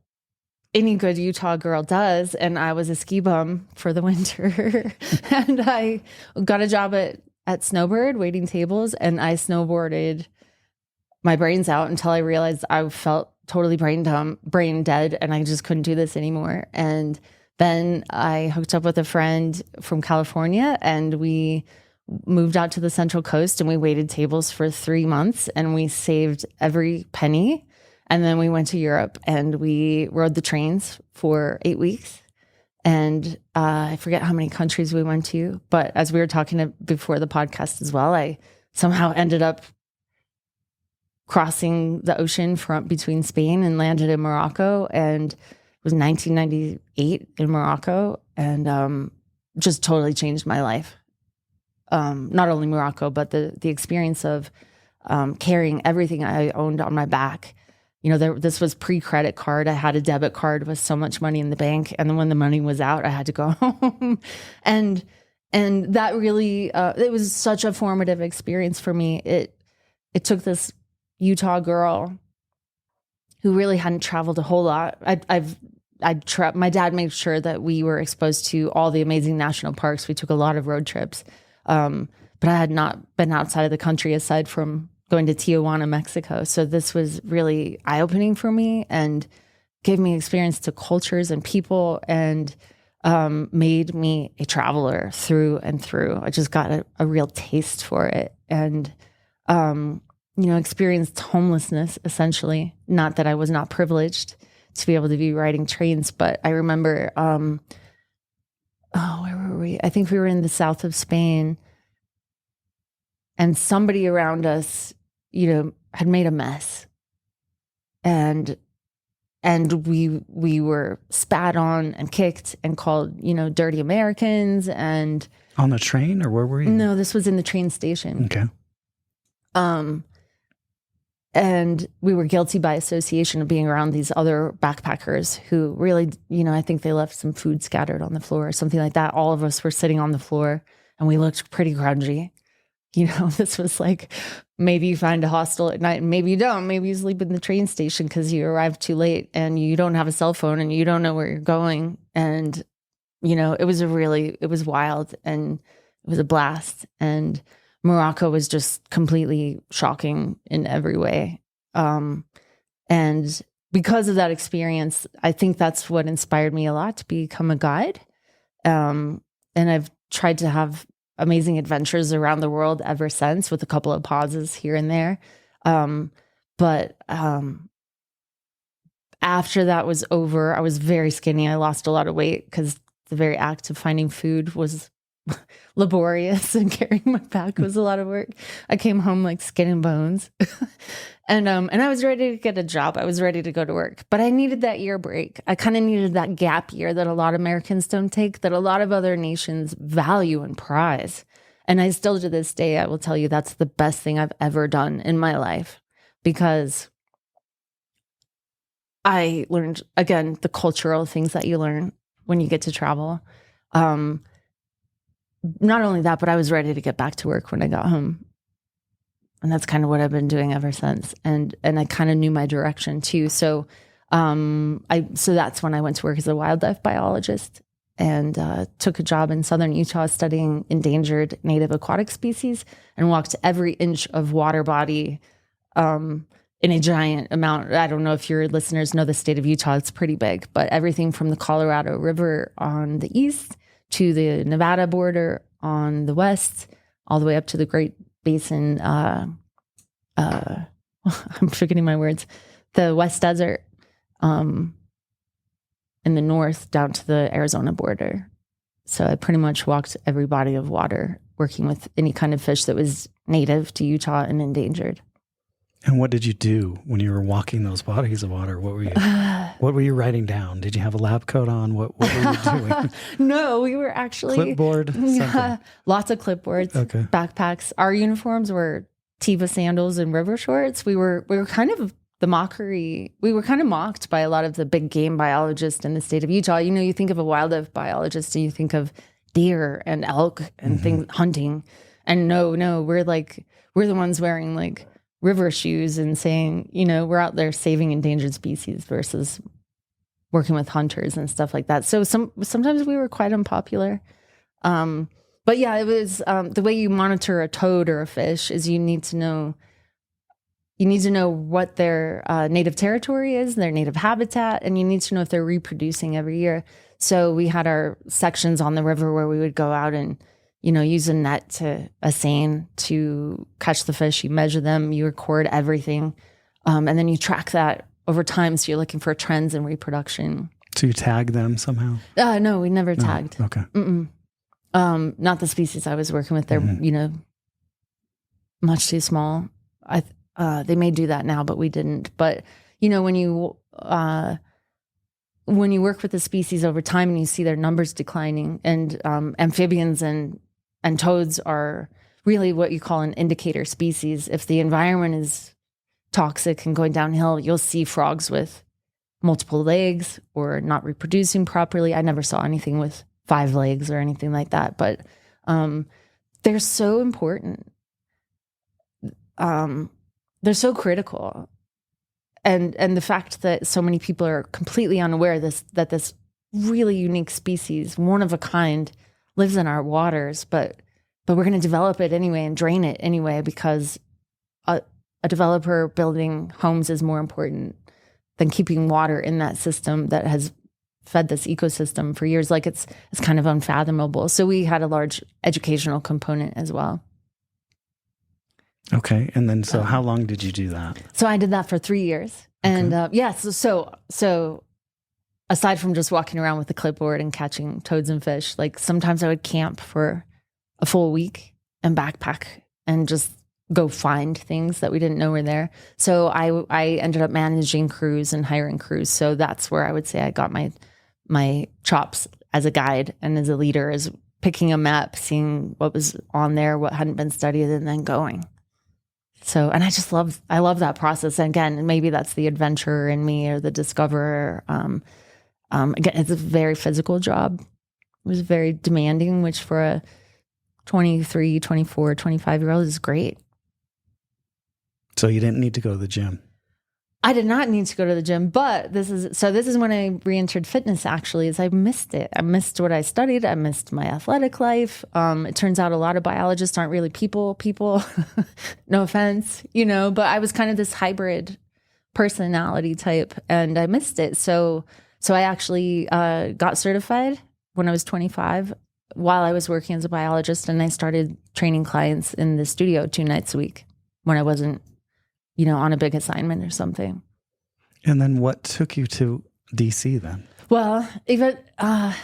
any good Utah girl does, and I was a ski bum for the winter. And I got a job at Snowbird waiting tables, and I snowboarded my brains out until I realized I felt totally brain dead, and I just couldn't do this anymore. And then I hooked up with a friend from California, and we moved out to the Central Coast, and we waited tables for 3 months, and we saved every penny. And then we went to Europe, and we rode the trains for 8 weeks. And I forget how many countries we went to, but as we were talking before the podcast as well, I somehow ended up crossing the ocean between Spain and landed in Morocco, and it was 1998 in Morocco, and just totally changed my life. Not only Morocco, but the experience of carrying everything I owned on my back. This was pre-credit card. I had a debit card with so much money in the bank, and then when the money was out, I had to go home. and that really, it was such a formative experience for me. It took this Utah girl who really hadn't traveled a whole lot. My dad made sure that we were exposed to all the amazing national parks. We took a lot of road trips, but I had not been outside of the country aside from going to Tijuana, Mexico. So this was really eye-opening for me and gave me experience to cultures and people, and made me a traveler through and through. I just got a real taste for it, and experienced homelessness, essentially. Not that I was not privileged to be able to be riding trains, but I remember, where were we? I think we were in the south of Spain, and somebody around us, had made a mess, and we were spat on and kicked and called, dirty Americans. And on the train, or where were you? No, this was in the train station. Okay. And we were guilty by association of being around these other backpackers who really, I think they left some food scattered on the floor or something like that. All of us were sitting on the floor and we looked pretty grungy. This was like, maybe you find a hostel at night and maybe you don't. Maybe you sleep in the train station because you arrived too late and you don't have a cell phone and you don't know where you're going. And, it was wild and it was a blast. And Morocco was just completely shocking in every way. And because of that experience, I think that's what inspired me a lot to become a guide. And I've tried to have amazing adventures around the world ever since, with a couple of pauses here and there. But after that was over, I was very skinny. I lost a lot of weight because the very act of finding food was laborious, and carrying my back was a lot of work. I came home like skin and bones. And I was ready to get a job. I was ready to go to work, but I needed that year break. I kind of needed that gap year that a lot of Americans don't take, that a lot of other nations value and prize. And I still, to this day, I will tell you that's the best thing I've ever done in my life, because I learned, again, the cultural things that you learn when you get to travel. Not only that, but I was ready to get back to work when I got home. And that's kind of what I've been doing ever since. And I kind of knew my direction too. So so that's when I went to work as a wildlife biologist, and took a job in southern Utah studying endangered native aquatic species, and walked every inch of water body in a giant amount. I don't know if your listeners know the state of Utah. It's pretty big, but everything from the Colorado River on the east to the Nevada border on the west, all the way up to the Great Basin, I'm forgetting my words, the West Desert, in the north down to the Arizona border. So I pretty much walked every body of water, working with any kind of fish that was native to Utah and endangered. And what did you do when you were walking those bodies of water? What were you writing down? Did you have a lab coat on? What were you doing? No, we were actually clipboard. Lots of clipboards, okay. Backpacks. Our uniforms were Teva sandals and river shorts. We were kind of the mockery. We were kind of mocked by a lot of the big game biologists in the state of Utah. You think of a wildlife biologist and you think of deer and elk and things, hunting. And no, we're the ones wearing like river shoes and saying, we're out there saving endangered species versus working with hunters and stuff like that. So sometimes we were quite unpopular. But yeah, it was the way you monitor a toad or a fish is you need to know what their native territory is, their native habitat, and you need to know if they're reproducing every year. So we had our sections on the river where we would go out and use a net a seine to catch the fish. You measure them, you record everything. And then you track that over time. So you're looking for trends in reproduction. So you tag them somehow? No, we never tagged. Okay. Not the species I was working with. They're, much too small. They may do that now, but we didn't. But, when you work with the species over time and you see their numbers declining, and amphibians and toads are really what you call an indicator species. If the environment is toxic and going downhill, you'll see frogs with multiple legs or not reproducing properly. I never saw anything with 5 legs or anything like that, but they're so important. They're so critical. And the fact that so many people are completely unaware that this really unique species, one of a kind, lives in our waters, but we're going to develop it anyway and drain it anyway, because a developer building homes is more important than keeping water in that system that has fed this ecosystem for years. Like it's kind of unfathomable. So we had a large educational component as well. Okay. And then, so how long did you do that? So I did that for 3 years. And so aside from just walking around with a clipboard and catching toads and fish, like sometimes I would camp for a full week and backpack and just go find things that we didn't know were there. So I ended up managing crews and hiring crews. So that's where I would say I got my chops as a guide and as a leader, is picking a map, seeing what was on there, what hadn't been studied, and then going. So, and I love that process. And again, maybe that's the adventurer in me or the discoverer. Again, it's a very physical job. It was very demanding, which for a 23, 24, 25-year-old is great. So you didn't need to go to the gym. I did not need to go to the gym, but this is when I re-entered fitness, actually, is I missed it. I missed what I studied. I missed my athletic life. It turns out a lot of biologists aren't really people, no offense, but I was kind of this hybrid personality type, and I missed it. So I actually got certified when I was 25 while I was working as a biologist, and I started training clients in the studio 2 nights a week when I wasn't on a big assignment or something. And then what took you to DC then? Well, even I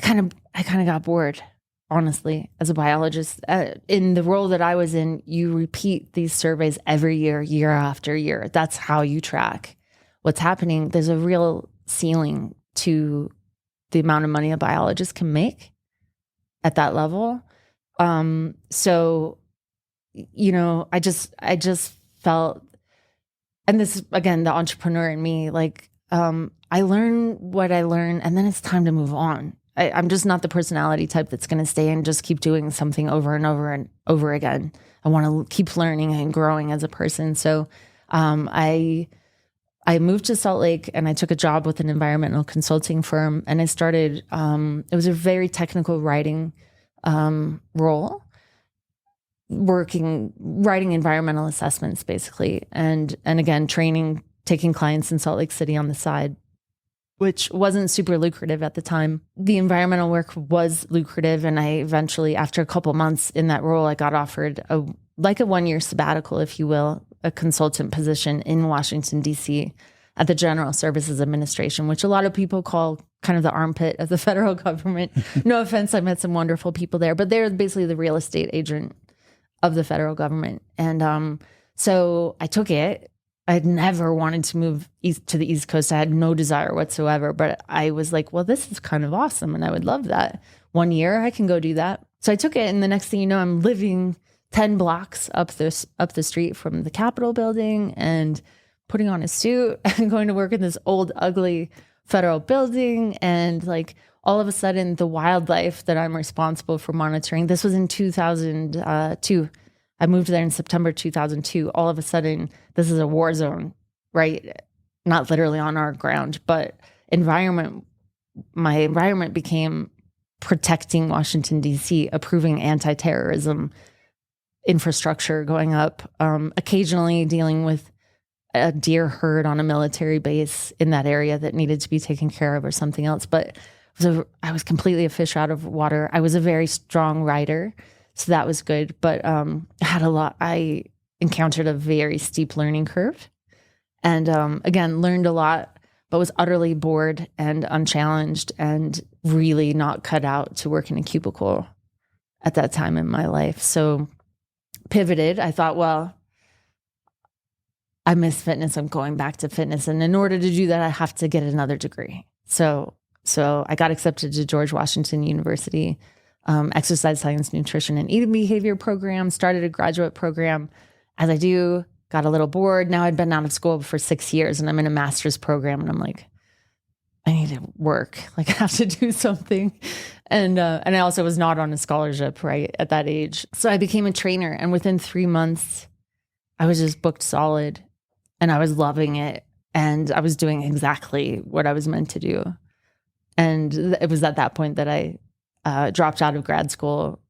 kind of got bored, honestly, as a biologist. In the role that I was in, you repeat these surveys every year, year after year. That's how you track what's happening. There's a real ceiling to the amount of money a biologist can make at that level. So I just felt, and this, again, the entrepreneur in me, like, I learn what I learn, and then it's time to move on. I'm just not the personality type that's going to stay and just keep doing something over and over and over again. I want to keep learning and growing as a person. So I moved to Salt Lake, and I took a job with an environmental consulting firm, and I started, it was a very technical writing role, writing environmental assessments, basically. And again, taking clients in Salt Lake City on the side, which wasn't super lucrative at the time. The environmental work was lucrative. And I eventually, after a couple months in that role, I got offered a 1-year sabbatical, if you will, a consultant position in Washington, DC at the General Services Administration, which a lot of people call kind of the armpit of the federal government. No offense, I met some wonderful people there, but they're basically the real estate agent of the federal government. And so I took it. I had never wanted to move to the East Coast. I had no desire whatsoever, but I was like, well, this is kind of awesome, and I would love that. 1 year, I can go do that. So I took it, and the next thing you know, I'm living 10 blocks up the street from the Capitol building and putting on a suit and going to work in this old, ugly federal building. And like, all of a sudden, the wildlife that I'm responsible for monitoring, this was in 2002. I moved there in September 2002. All of a sudden, this is a war zone, right? Not literally on our ground, but my environment became protecting Washington, D.C., approving anti-terrorism infrastructure going up, occasionally dealing with a deer herd on a military base in that area that needed to be taken care of or something else. But I was completely a fish out of water. I was a very strong writer, so that was good. But I encountered a very steep learning curve, and again, learned a lot, but was utterly bored and unchallenged and really not cut out to work in a cubicle at that time in my life. So pivoted. I thought, well, I miss fitness. I'm going back to fitness. And in order to do that, I have to get another degree. So I got accepted to George Washington University, exercise science, nutrition, and eating behavior program, started a graduate program. As I do, got a little bored. Now I'd been out of school for 6 years, and I'm in a master's program, and I'm like, I need to work. Like, I have to do something. And I also was not on a scholarship, right, at that age. So I became a trainer, and within 3 months, I was just booked solid, and I was loving it, and I was doing exactly what I was meant to do. And it was at that point that I dropped out of grad school.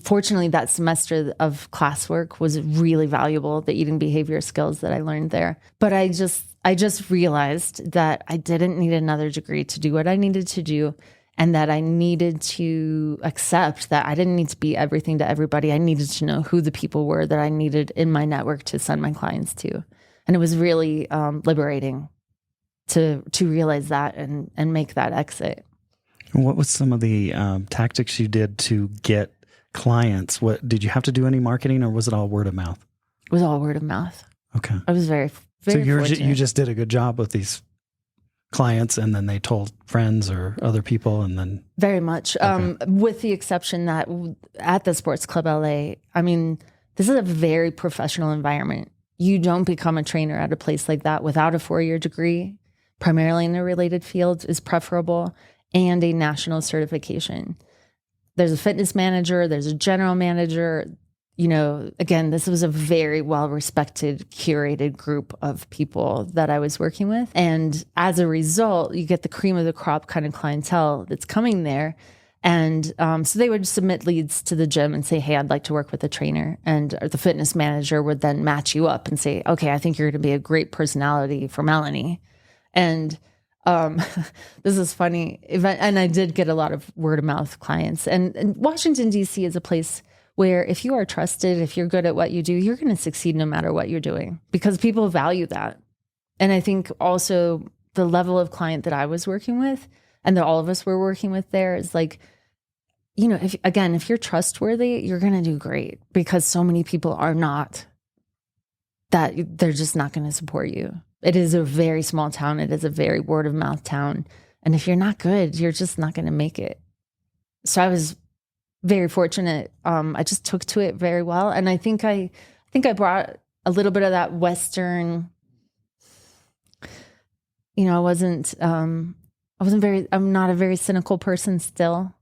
Fortunately, that semester of classwork was really valuable, the eating behavior skills that I learned there. But I just realized that I didn't need another degree to do what I needed to do, and that I needed to accept that I didn't need to be everything to everybody. I needed to know who the people were that I needed in my network to send my clients to. And it was really liberating to realize that and make that exit. What was some of the tactics you did to get clients, what did you have to do any marketing, or was it all word of mouth? It was all word of mouth. Okay. I was very So fortunate. you just did a good job with these clients, and then they told friends or other people, and then Very much. Okay. With the exception that at the Sports Club LA, I mean, this is a very professional environment. You don't become a trainer at a place like that without a 4-year degree, primarily in a related field is preferable, and a national certification. There's a fitness manager, there's a general manager. You know, again, this was a very well-respected, curated group of people that I was working with. And as a result, you get the cream of the crop kind of clientele that's coming there. And so they would submit leads to the gym and say, hey, I'd like to work with a trainer. And the fitness manager would then match you up and say, okay, I think you're going to be a great personality for Melanie. And this is funny. And I did get a lot of word of mouth clients. And Washington, D.C. is a place where if you are trusted, if you're good at what you do, you're going to succeed no matter what you're doing, because people value that. And I think also the level of client that I was working with and that all of us were working with there is like, you know, if you're trustworthy, you're going to do great, because so many people are not, that they're just not going to support you. It is a very small town. It is a very word of mouth town. And if you're not good, you're just not going to make it. So I was very fortunate. I just took to it very well. And I think I brought a little bit of that Western, you know, I'm not a very cynical person still.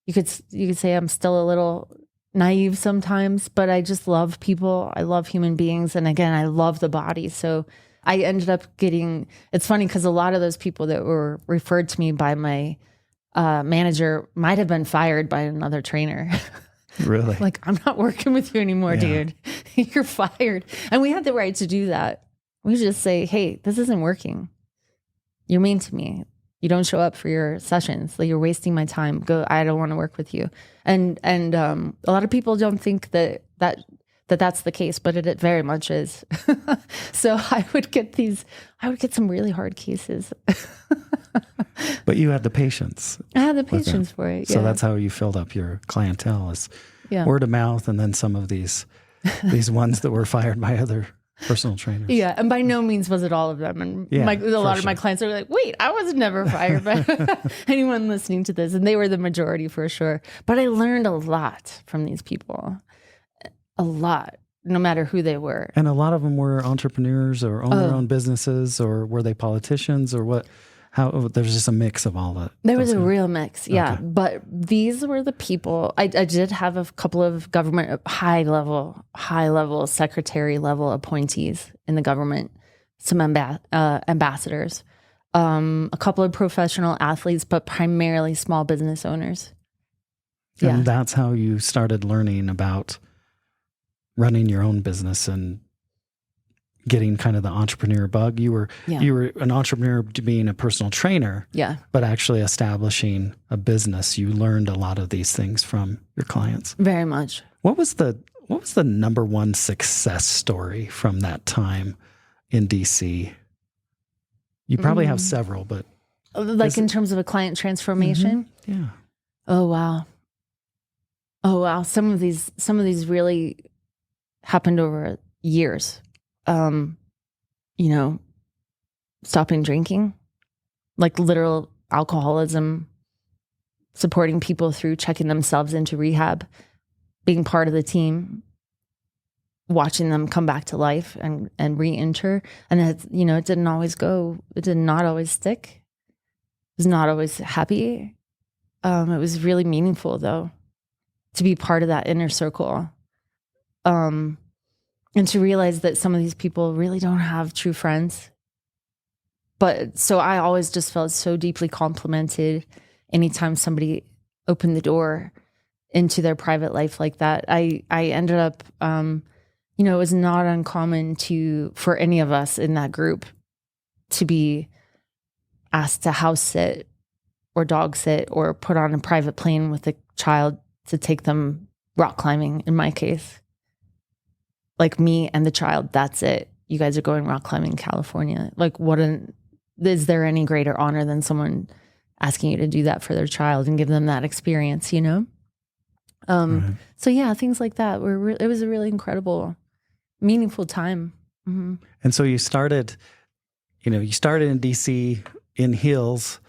You could say I'm still a little naive sometimes, but I just love people. I love human beings. And again, I love the body. So I ended up it's funny because a lot of those people that were referred to me by my manager might have been fired by another trainer. Really? Like, I'm not working with you anymore, dude. You're fired. And we had the right to do that. We just say, hey, this isn't working. You're mean to me. You don't show up for your sessions. Like, you're wasting my time. Go. I don't want to work with you. And a lot of people don't think that's the case, but it very much is. So I would get some really hard cases. But you had the patience. I had the patience for it. Yeah. So that's how you filled up your clientele, is word of mouth, and then some of these ones that were fired by other personal trainers. Yeah, and by no means was it all of them. And a lot of my clients are like, wait, I was never fired by anyone listening to this. And they were the majority for sure. But I learned a lot from these people. A lot, no matter who they were. And a lot of them were entrepreneurs or own their own businesses, or were they politicians, or what? There's just a mix of all that. There was a real mix, yeah. Okay. But these were the people. I did have a couple of government high level secretary level appointees in the government, some ambassadors, a couple of professional athletes, but primarily small business owners. And that's how you started learning about running your own business and getting kind of the entrepreneur bug. You were an entrepreneur to being a personal trainer, but actually establishing a business. You learned a lot of these things from your clients. Very much. What was the number one success story from that time in DC? You probably have several, but like in terms of a client transformation. Mm-hmm. Yeah. Oh wow. Some of these really happened over years. Stopping drinking, like literal alcoholism, supporting people through checking themselves into rehab, being part of the team, watching them come back to life and re-enter. And it did not always stick. It was not always happy. It was really meaningful though, to be part of that inner circle. And to realize that some of these people really don't have true friends. But so I always just felt so deeply complimented anytime somebody opened the door into their private life like that. I ended up, it was not uncommon for any of us in that group to be asked to house sit or dog sit or put on a private plane with a child to take them rock climbing, in my case. Like me and the child, that's it. You guys are going rock climbing in California. Like, is there any greater honor than someone asking you to do that for their child and give them that experience, So yeah, things like that it was a really incredible, meaningful time. Mm-hmm. And so you started in DC in heels,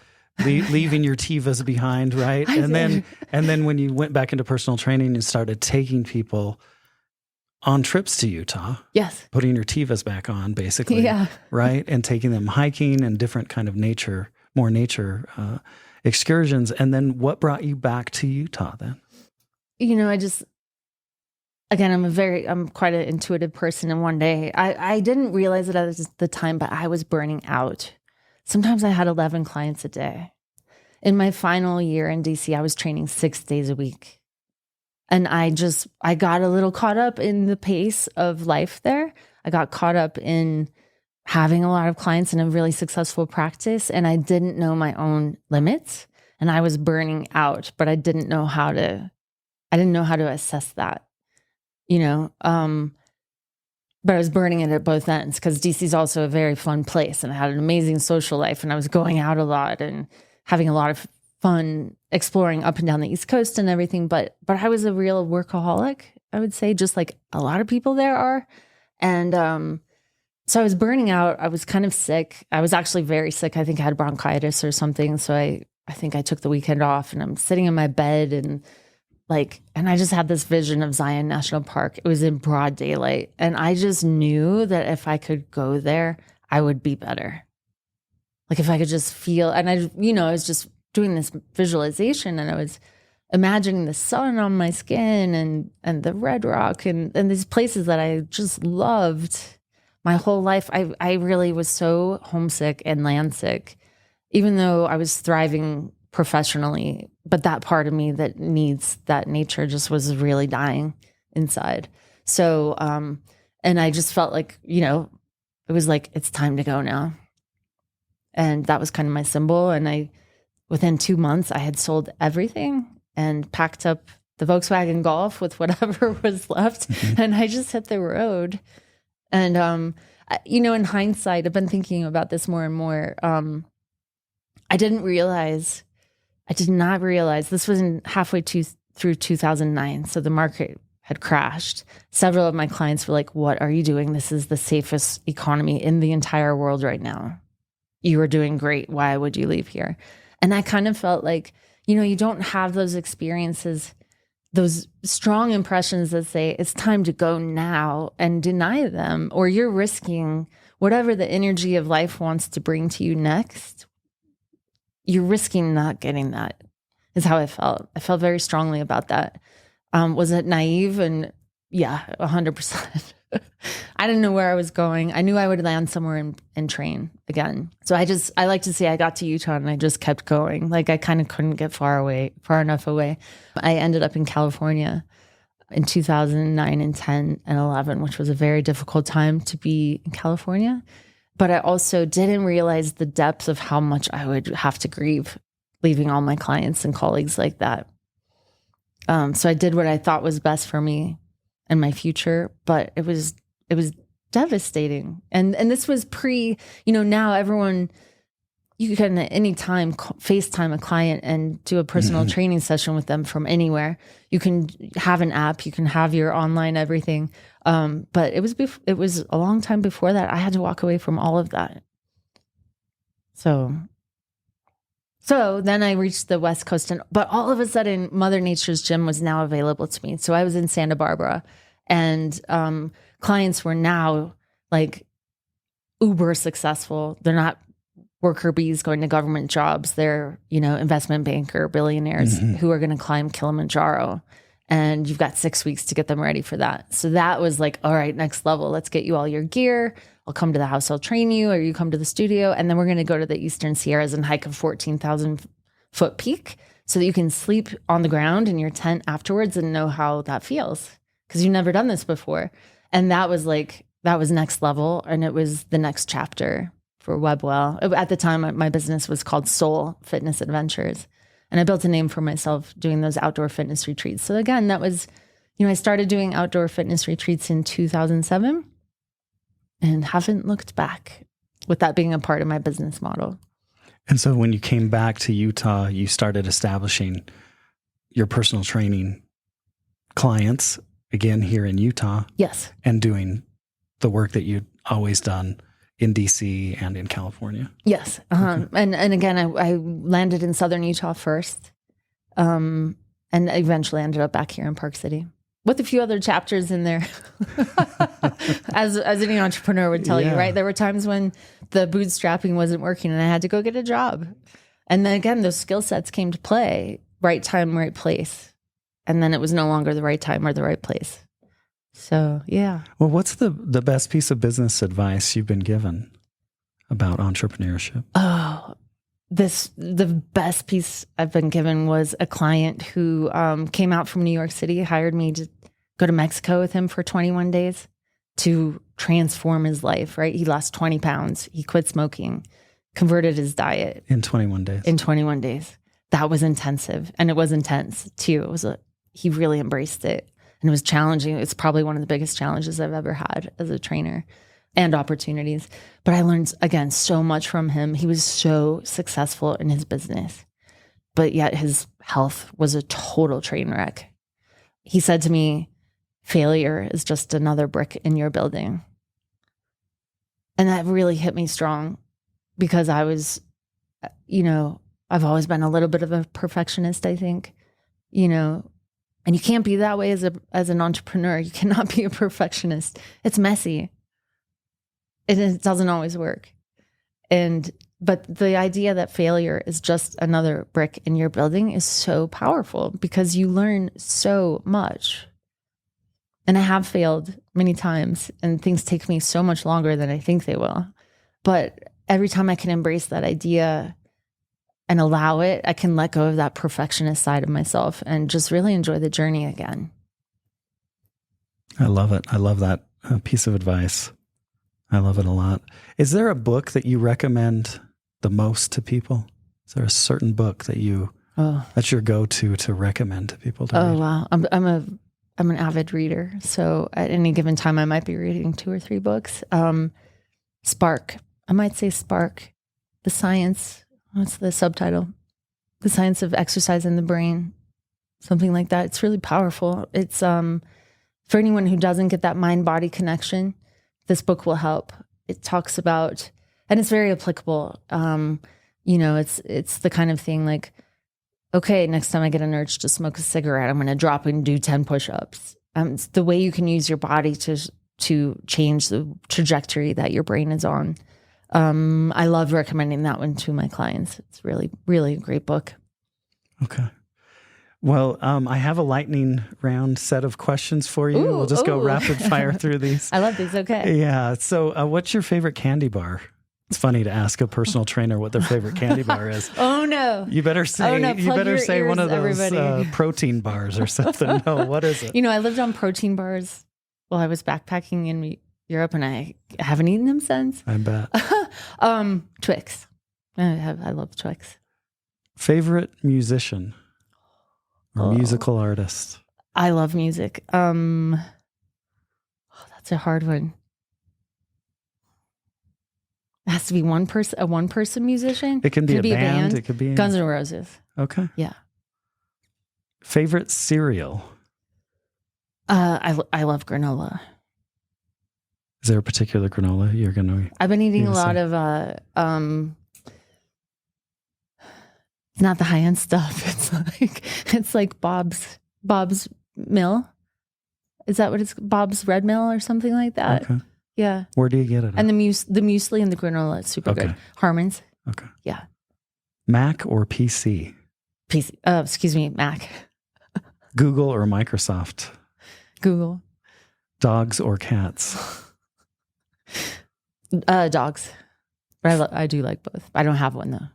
leaving your Tivas behind, right? And then when you went back into personal training, you started taking people on trips to Utah. Yes. Putting your Tivas back on, basically. Yeah. Right? And taking them hiking and different kind of nature excursions. And then what brought you back to Utah then? I'm quite an intuitive person. And one day I didn't realize it at the time, but I was burning out. Sometimes I had 11 clients a day. In my final year in DC, I was training 6 days a week. And I got a little caught up in the pace of life there. I got caught up in having a lot of clients in a really successful practice. And I didn't know my own limits and I was burning out, but I didn't know how to assess that, but I was burning it at both ends because DC is also a very fun place and I had an amazing social life and I was going out a lot and having a lot of fun exploring up and down the East Coast and everything. But I was a real workaholic, I would say, just like a lot of people there are. And so I was burning out. I was kind of sick. I was actually very sick. I think I had bronchitis or something. So I think I took the weekend off and I'm sitting in my bed and I just had this vision of Zion National Park. It was in broad daylight. And I just knew that if I could go there, I would be better. Like if I could just feel, and I was just doing this visualization and I was imagining the sun on my skin and the red rock and these places that I just loved my whole life. I really was so homesick and landsick, even though I was thriving professionally, but that part of me that needs that nature just was really dying inside. So, and I just felt like, it was like, it's time to go now. And that was kind of my symbol. And within 2 months, I had sold everything and packed up the Volkswagen Golf with whatever was left. Mm-hmm. And I just hit the road. And, in hindsight, I've been thinking about this more and more. I did not realize this was halfway through 2009. So the market had crashed. Several of my clients were like, what are you doing? This is the safest economy in the entire world right now. You are doing great. Why would you leave here? And I kind of felt like, you don't have those experiences, those strong impressions that say it's time to go now and deny them, or you're risking whatever the energy of life wants to bring to you next. You're risking not getting that, is how I felt. I felt very strongly about that. Was it naive? And yeah, 100%. I didn't know where I was going. I knew I would land somewhere and train again. So I like to say I got to Utah and I just kept going. Like I kind of couldn't get far enough away. I ended up in California in 2009 and 10 and 11, which was a very difficult time to be in California. But I also didn't realize the depth of how much I would have to grieve leaving all my clients and colleagues like that. So I did what I thought was best for me and my future, but it was devastating. And this was now everyone, you can at any time FaceTime a client and do a personal training session with them from anywhere. You can have an app, you can have your online everything. But it was a long time before that. I had to walk away from all of that. So then I reached the West Coast, but all of a sudden Mother Nature's gym was now available to me. So I was in Santa Barbara and clients were now like uber successful. They're not worker bees going to government jobs. They're, investment banker billionaires who are going to climb Kilimanjaro. And you've got 6 weeks to get them ready for that. So that was like, all right, next level. Let's get you all your gear. I'll come to the house, I'll train you, or you come to the studio. And then we're going to go to the Eastern Sierras and hike a 14,000 foot peak so that you can sleep on the ground in your tent afterwards and know how that feels. Because you've never done this before. And that was next level. And it was the next chapter for WebbWell. At the time, my business was called Soul Fitness Adventures. And I built a name for myself doing those outdoor fitness retreats. So again, that was, I started doing outdoor fitness retreats in 2007 and haven't looked back, with that being a part of my business model. And so when you came back to Utah, you started establishing your personal training clients, again, here in Utah, Yes. and doing the work that you'd always done in DC and in California. Yes. And again, I landed in Southern Utah first, and eventually ended up back here in Park City with a few other chapters in there. as any entrepreneur would tell you, right? There were times when the bootstrapping wasn't working and I had to go get a job. And then again, those skill sets came to play, right time, right place. And then it was no longer the right time or the right place. So, yeah. Well, what's the best piece of business advice you've been given about entrepreneurship? Oh, the best piece I've been given was a client who came out from New York City, hired me to go to Mexico with him for 21 days to transform his life, right? He lost 20 pounds. He quit smoking, converted his diet. In 21 days. In 21 days. That was intensive. And it was intense too. He really embraced it. And it was challenging. It's probably one of the biggest challenges I've ever had as a trainer, and opportunities. But I learned, again, so much from him. He was so successful in his business, but yet his health was a total train wreck. He said to me, failure is just another brick in your building. And that really hit me strong because I was, I've always been a little bit of a perfectionist, I think, and you can't be that way as an entrepreneur. You cannot be a perfectionist. It's messy. It doesn't always work. But the idea that failure is just another brick in your building is so powerful because you learn so much. And I have failed many times and things take me so much longer than I think they will. But every time I can embrace that idea and allow it, I can let go of that perfectionist side of myself and just really enjoy the journey again. I love it. I love that piece of advice. I love it a lot. Is there a book that you recommend the most to people? Is there a certain book that that's your go-to to recommend to people to read? Wow. I'm an avid reader. So at any given time, I might be reading 2 or 3 books. Spark. I might say Spark. The Science. What's the subtitle? The Science of Exercise in the Brain. Something like that. It's really powerful. It's for anyone who doesn't get that mind-body connection, this book will help. It talks about, and it's very applicable. It's the kind of thing like, okay, next time I get an urge to smoke a cigarette, I'm going to drop and do 10 push-ups. It's the way you can use your body to change the trajectory that your brain is on. I love recommending that one to my clients. It's really, really a great book. Okay. Well, I have a lightning round set of questions for you. We'll just go rapid fire through these. I love these. Okay. Yeah. So what's your favorite candy bar? It's funny to ask a personal trainer what their favorite candy bar is. Oh no! You better say one of those protein bars or something. No, what is it? I lived on protein bars while I was backpacking in Europe, and I haven't eaten them since. I bet. Twix. I love Twix. Favorite musician or musical artist? I love music. That's a hard one. It has to be a one-person musician. It can be a band. It could be Guns N' Roses. Okay. Yeah. Favorite cereal? I love granola. Is there a particular granola you're going to? I've been eating a lot of it's not the high-end stuff. It's like Bob's Mill. Is that what it's Bob's Red Mill or something like that? Okay. Yeah. Where do you get it? And the muesli and the granola, it's super good. Harmon's. Okay. Yeah. Mac or PC? PC. Excuse me, Mac. Google or Microsoft? Google. Dogs or cats? Dogs. But I do like both. I don't have one though.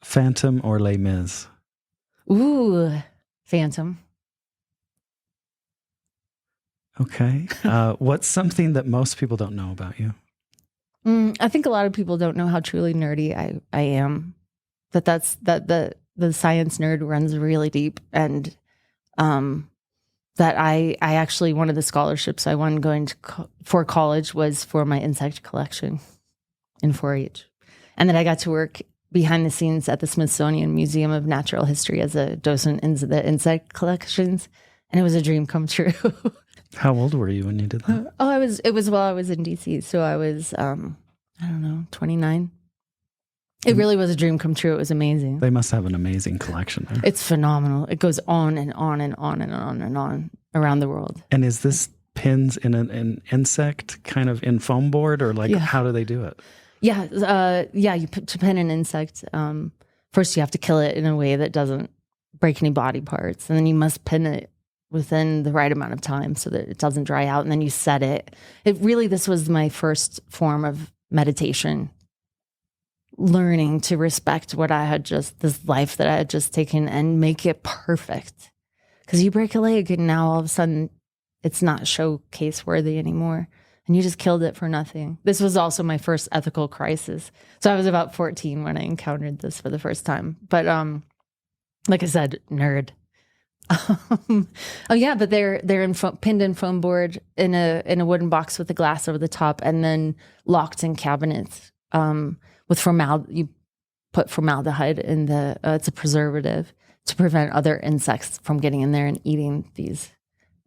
Phantom or Les Mis? Ooh, Phantom. Okay. What's something that most people don't know about you? I think a lot of people don't know how truly nerdy I am. That the science nerd runs really deep, and that I actually, one of the scholarships I won going for college was for my insect collection in 4-H, and that I got to work behind the scenes at the Smithsonian Museum of Natural History as a docent in the insect collections. And it was a dream come true. How old were you when you did that? It was while I was in DC. So I was, I don't know, 29. It really was a dream come true. It was amazing. They must have an amazing collection there. It's phenomenal. It goes on and on and on and on and on around the world. And is this pins in an insect kind of in foam board, or like how do they do it? Yeah. To pin an insect, first you have to kill it in a way that doesn't break any body parts. And then you must pin it within the right amount of time so that it doesn't dry out. And then you set it. This was my first form of meditation, learning to respect this life that I had just taken and make it perfect. Because you break a leg and now all of a sudden it's not showcase worthy anymore. And you just killed it for nothing. This was also my first ethical crisis. So I was about 14 when I encountered this for the first time. But like I said, nerd. But they're pinned in foam board in a wooden box with a glass over the top, and then locked in cabinets with formaldehyde. You put formaldehyde in it's a preservative to prevent other insects from getting in there and eating these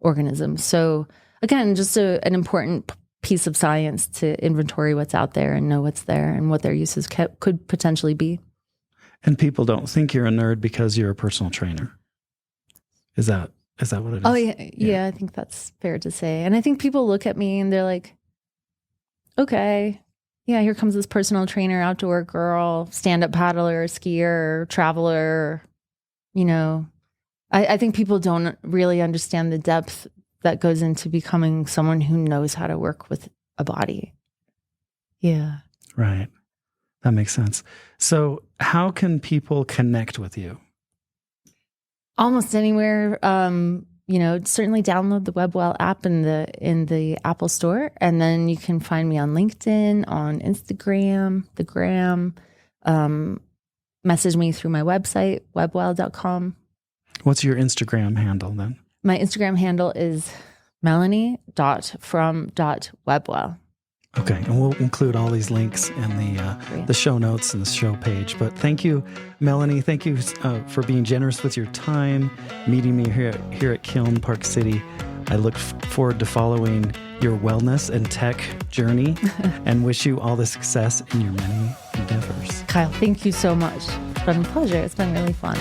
organisms. So again, just an important piece of science to inventory what's out there and know what's there and what their uses could potentially be. And people don't think you're a nerd because you're a personal trainer. Is that what it is? Oh yeah, I think that's fair to say. And I think people look at me and they're like, okay, yeah, here comes this personal trainer, outdoor girl, stand-up paddler, skier, traveler. I think people don't really understand the depth that goes into becoming someone who knows how to work with a body. Yeah. Right. That makes sense. So how can people connect with you? Almost anywhere. Certainly download the WebbWell app in the Apple Store. And then you can find me on LinkedIn, on Instagram, the Gram. Message me through my website, webbwell.com. What's your Instagram handle then? My Instagram handle is melanie.from.webbwell. Okay, and we'll include all these links in the show notes and the show page. But thank you, Melanie. Thank you for being generous with your time, meeting me here at Kiln Park City. I look forward to following your wellness and tech journey and wish you all the success in your many endeavors. Kyle, thank you so much. It's been a pleasure. It's been really fun.